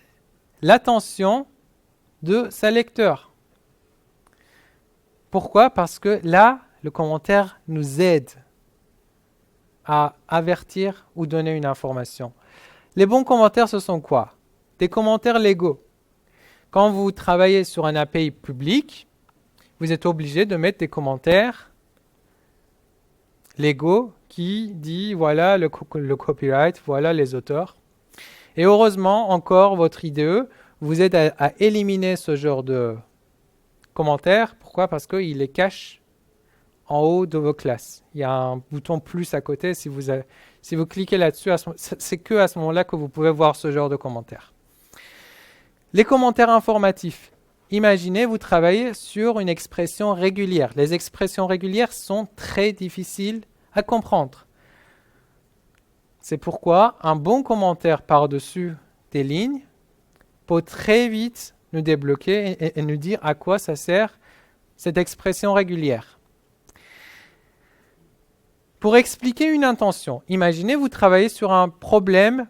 l'attention de sa lecteur. Pourquoi? Parce que là, le commentaire nous aide à avertir ou donner une information. Les bons commentaires, ce sont quoi? Des commentaires légaux. Quand vous travaillez sur un API public, vous êtes obligé de mettre des commentaires légaux qui disent voilà le copyright, voilà les auteurs. Et heureusement, encore, votre IDE vous aide à éliminer ce genre de commentaires. Pourquoi? Parce qu'il les cache en haut de vos classes. Il y a un bouton plus à côté. Si vous cliquez là-dessus, c'est que à ce moment-là que vous pouvez voir ce genre de commentaires. Les commentaires informatifs. Imaginez, vous travaillez sur une expression régulière. Les expressions régulières sont très difficiles à comprendre. C'est pourquoi un bon commentaire par-dessus des lignes peut très vite nous débloquer et nous dire à quoi ça sert cette expression régulière. Pour expliquer une intention, imaginez, vous travaillez sur un problème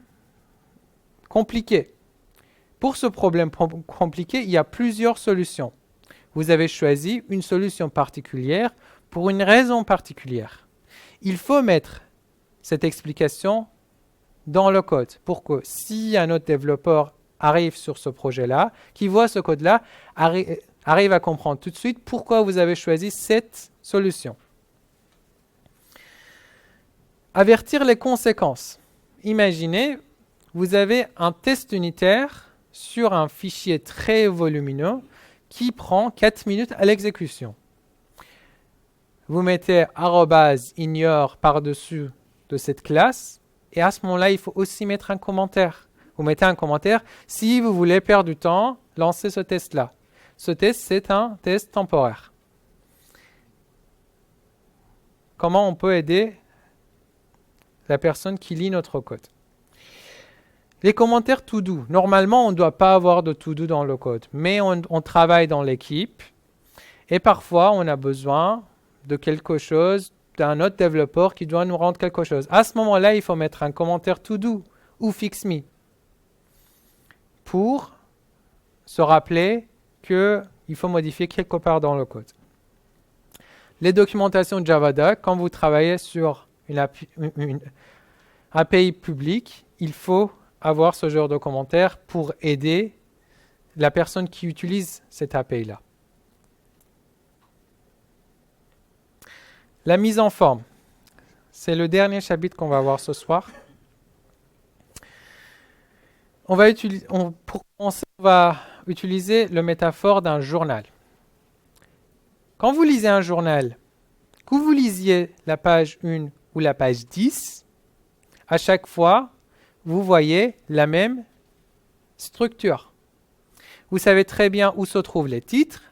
compliqué. Pour ce problème compliqué, il y a plusieurs solutions. Vous avez choisi une solution particulière pour une raison particulière. Il faut mettre cette explication dans le code pour que si un autre développeur arrive sur ce projet-là, qui voit ce code-là, arrive à comprendre tout de suite pourquoi vous avez choisi cette solution. Avertir les conséquences. Imaginez, vous avez un test unitaire sur un fichier très volumineux qui prend 4 minutes à l'exécution. Vous mettez @ignore par-dessus de cette classe et à ce moment-là, il faut aussi mettre un commentaire. Vous mettez un commentaire si vous voulez perdre du temps, lancez ce test-là. Ce test, c'est un test temporaire. Comment on peut aider la personne qui lit notre code? Les commentaires tout doux. Normalement, on ne doit pas avoir de tout doux dans le code, mais on travaille dans l'équipe et parfois on a besoin de quelque chose, d'un autre développeur qui doit nous rendre quelque chose. À ce moment-là, il faut mettre un commentaire tout doux ou fix me pour se rappeler qu'il faut modifier quelque part dans le code. Les documentations Javadoc, quand vous travaillez sur une API publique, il faut avoir ce genre de commentaires pour aider la personne qui utilise cette API-là. La mise en forme. C'est le dernier chapitre qu'on va voir ce soir. Pour commencer, on va utiliser le métaphore d'un journal. Quand vous lisez un journal, que vous lisiez la page 1 ou la page 10, à chaque fois, vous voyez la même structure. Vous savez très bien où se trouvent les titres,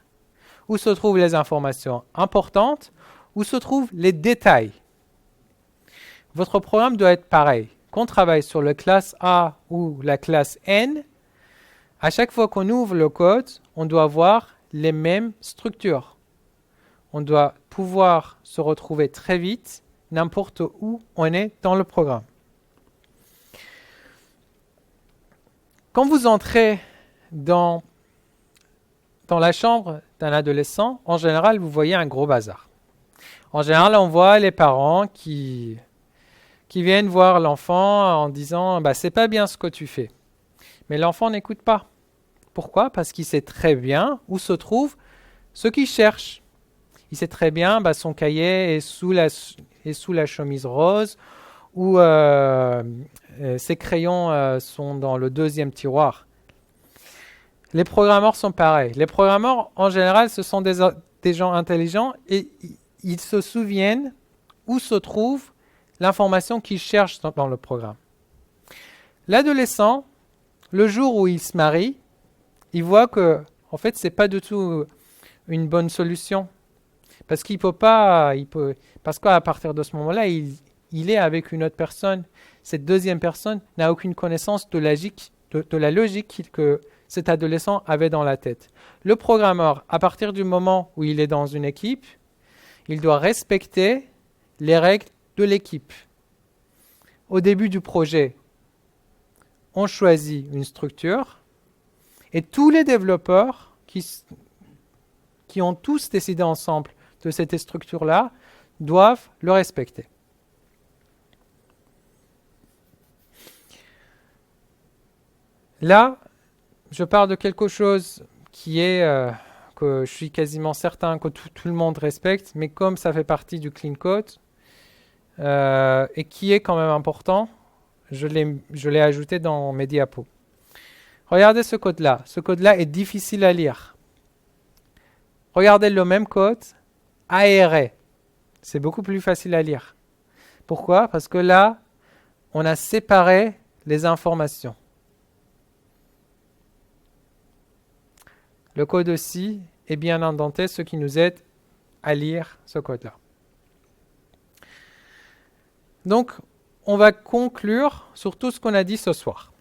où se trouvent les informations importantes, où se trouvent les détails. Votre programme doit être pareil. Qu'on travaille sur la classe A ou la classe N, à chaque fois qu'on ouvre le code, on doit voir les mêmes structures. On doit pouvoir se retrouver très vite n'importe où on est dans le programme. Quand vous entrez dans la chambre d'un adolescent, en général, vous voyez un gros bazar. En général, on voit les parents qui viennent voir l'enfant en disant « c'est pas bien ce que tu fais ». Mais l'enfant n'écoute pas. Pourquoi? Parce qu'il sait très bien où se trouve ce qu'il cherche. Il sait très bien son cahier est sous la chemise rose ou ses crayons sont dans le deuxième tiroir. Les programmeurs sont pareils. Les programmeurs, en général, ce sont des gens intelligents et ils se souviennent où se trouve l'information qu'ils cherchent dans le programme. L'adolescent, le jour où il se marie, il voit que, en fait, c'est pas du tout une bonne solution. Parce qu'il peut pas, parce qu'à partir de ce moment-là, il est avec une autre personne. Cette deuxième personne n'a aucune connaissance de la logique que cet adolescent avait dans la tête. Le programmeur, à partir du moment où il est dans une équipe, il doit respecter les règles de l'équipe. Au début du projet, on choisit une structure et tous les développeurs qui ont tous décidé ensemble de cette structure-là doivent le respecter. Là, je parle de quelque chose qui est que je suis quasiment certain que tout le monde respecte, mais comme ça fait partie du clean code et qui est quand même important, je l'ai ajouté dans mes diapos. Regardez ce code-là. Ce code-là est difficile à lire. Regardez le même code, aéré. C'est beaucoup plus facile à lire. Pourquoi? Parce que là, on a séparé les informations. Le code aussi est bien indenté, ce qui nous aide à lire ce code-là. Donc, on va conclure sur tout ce qu'on a dit ce soir.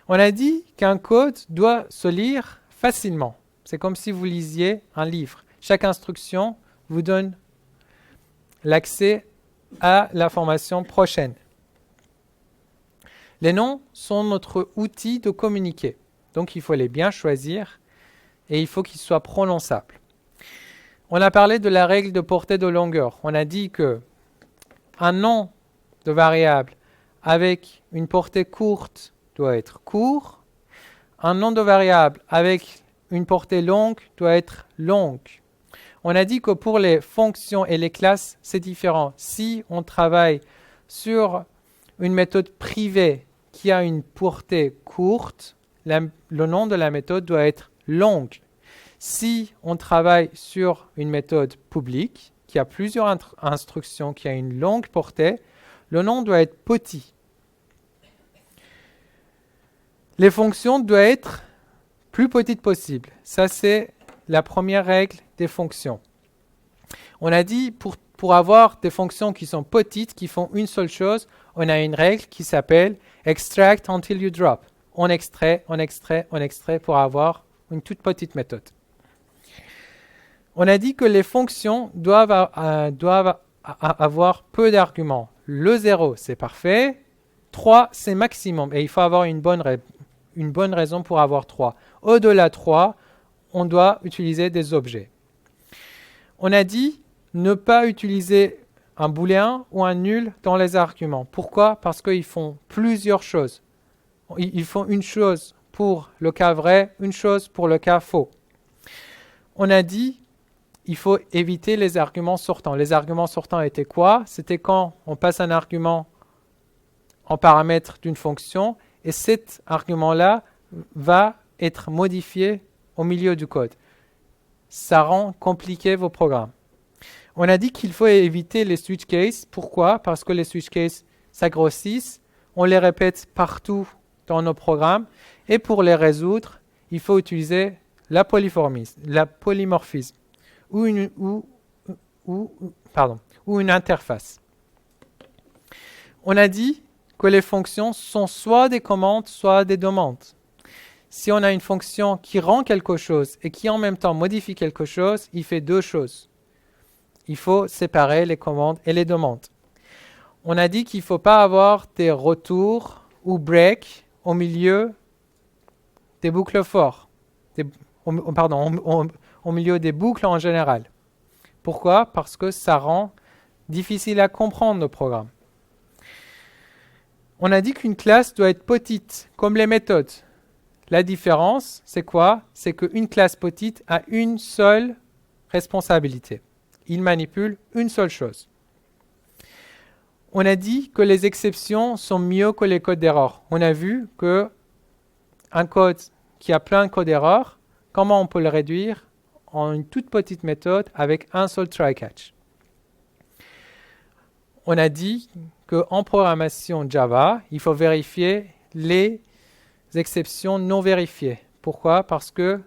On a dit qu'un code doit se lire facilement. C'est comme si vous lisiez un livre. Chaque instruction vous donne l'accès à l'information prochaine. Les noms sont notre outil de communiquer. Donc, il faut les bien choisir et il faut qu'ils soient prononçables. On a parlé de la règle de portée de longueur. On a dit que un nom de variable avec une portée courte doit être court. Un nom de variable avec une portée longue doit être longue. On a dit que pour les fonctions et les classes, c'est différent. Si on travaille sur une méthode privée qui a une portée courte, le nom de la méthode doit être long. Si on travaille sur une méthode publique qui a plusieurs instructions, qui a une longue portée, le nom doit être petit. Les fonctions doivent être plus petites possible. Ça, c'est la première règle des fonctions. On a dit pour avoir des fonctions qui sont petites, qui font une seule chose, on a une règle qui s'appelle extract until you drop. On extrait pour avoir une toute petite méthode. On a dit que les fonctions doivent avoir peu d'arguments. Le 0, c'est parfait. 3, c'est maximum. Et il faut avoir une bonne raison pour avoir 3. Au-delà de 3, on doit utiliser des objets. On a dit ne pas utiliser un booléen ou un nul dans les arguments. Pourquoi? Parce qu'ils font plusieurs choses. Ils font une chose pour le cas vrai, une chose pour le cas faux. On a dit il faut éviter les arguments sortants. Les arguments sortants étaient quoi? C'était quand on passe un argument en paramètre d'une fonction et cet argument-là va être modifié au milieu du code. Ça rend compliqué vos programmes. On a dit qu'il faut éviter les switch cases. Pourquoi? Parce que les switch cases s'agrossissent. On les répète partout dans nos programmes. Et pour les résoudre, il faut utiliser la polymorphisme ou une interface. On a dit que les fonctions sont soit des commandes, soit des demandes. Si on a une fonction qui rend quelque chose et qui en même temps modifie quelque chose, il fait deux choses. Il faut séparer les commandes et les demandes. On a dit qu'il ne faut pas avoir des retours ou breaks au milieu des boucles for. Au milieu des boucles en général. Pourquoi? Parce que ça rend difficile à comprendre nos programmes. On a dit qu'une classe doit être petite, comme les méthodes. La différence, c'est quoi? C'est qu'une classe petite a une seule responsabilité. Il manipule une seule chose. On a dit que les exceptions sont mieux que les codes d'erreur. On a vu qu'un code qui a plein de codes d'erreur, comment on peut le réduire en une toute petite méthode avec un seul try-catch. On a dit qu'en programmation Java, il faut vérifier les exceptions non vérifiées. Pourquoi? Parce que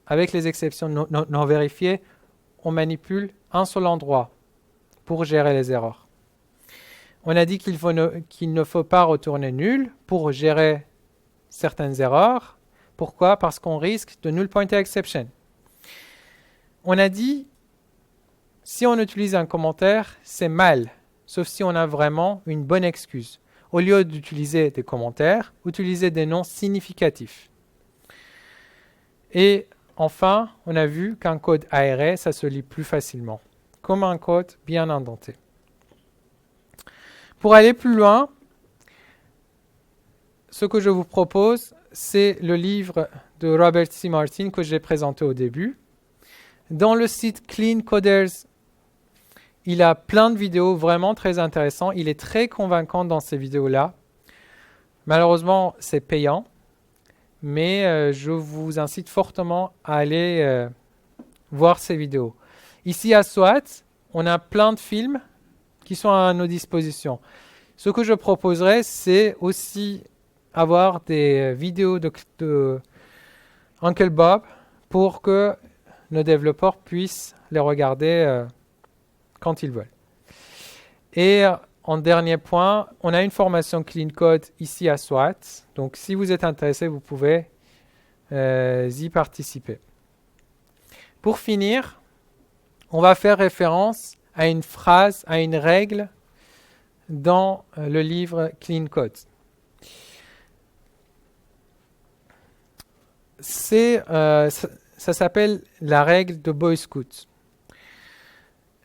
avec les exceptions non vérifiées, on manipule un seul endroit pour gérer les erreurs. On a dit qu'il ne faut pas retourner nul pour gérer certaines erreurs. Pourquoi? Parce qu'on risque de null pointer exception. On a dit si on utilise un commentaire, c'est mal, sauf si on a vraiment une bonne excuse. Au lieu d'utiliser des commentaires, utilisez des noms significatifs. Et enfin, on a vu qu'un code aéré, ça se lit plus facilement, comme un code bien indenté. Pour aller plus loin, ce que je vous propose, c'est le livre de Robert C. Martin que j'ai présenté au début. Dans le site Clean Coders, il a plein de vidéos vraiment très intéressantes. Il est très convaincant dans ces vidéos-là. Malheureusement, c'est payant, mais je vous incite fortement à aller voir ces vidéos. Ici à SWAT, on a plein de films qui sont à nos dispositions. Ce que je proposerais, c'est aussi avoir des vidéos Uncle Bob pour que nos développeurs puissent les regarder quand ils veulent. Et en dernier point, on a une formation Clean Code ici à SWAT. Donc si vous êtes intéressé, vous pouvez y participer. Pour finir, on va faire référence à une phrase, à une règle dans le livre Clean Code. Ça s'appelle la règle de Boy Scout.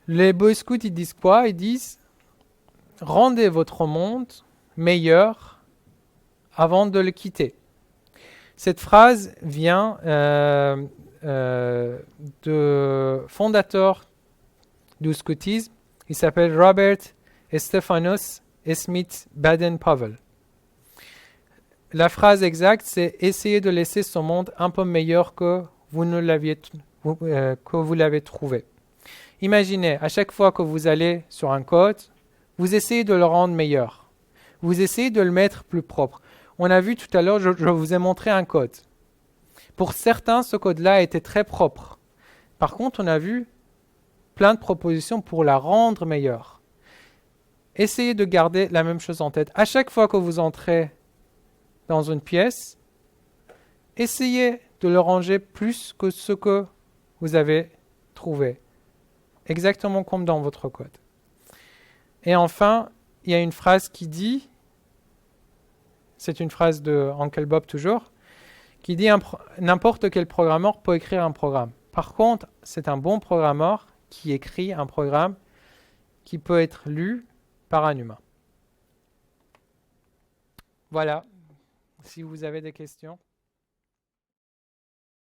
Les Boy Scouts, ils disent quoi? Ils disent « Rendez votre monde meilleur avant de le quitter ». Cette phrase vient de fondateur du scoutisme. Il s'appelle Robert Stephanus Smith Baden-Powell. La phrase exacte, c'est « Essayez de laisser ce monde un peu meilleur que vous l'avez trouvé ». Imaginez, à chaque fois que vous allez sur un code, vous essayez de le rendre meilleur. Vous essayez de le mettre plus propre. On a vu tout à l'heure, je vous ai montré un code. Pour certains, ce code-là était très propre. Par contre, on a vu plein de propositions pour la rendre meilleure. Essayez de garder la même chose en tête. À chaque fois que vous entrez dans une pièce, essayez de le ranger plus que ce que vous avez trouvé. Exactement comme dans votre code. Et enfin, il y a une phrase qui dit, c'est une phrase de Uncle Bob toujours, qui dit n'importe quel programmeur peut écrire un programme. Par contre, c'est un bon programmeur qui écrit un programme qui peut être lu par un humain. Voilà, si vous avez des questions.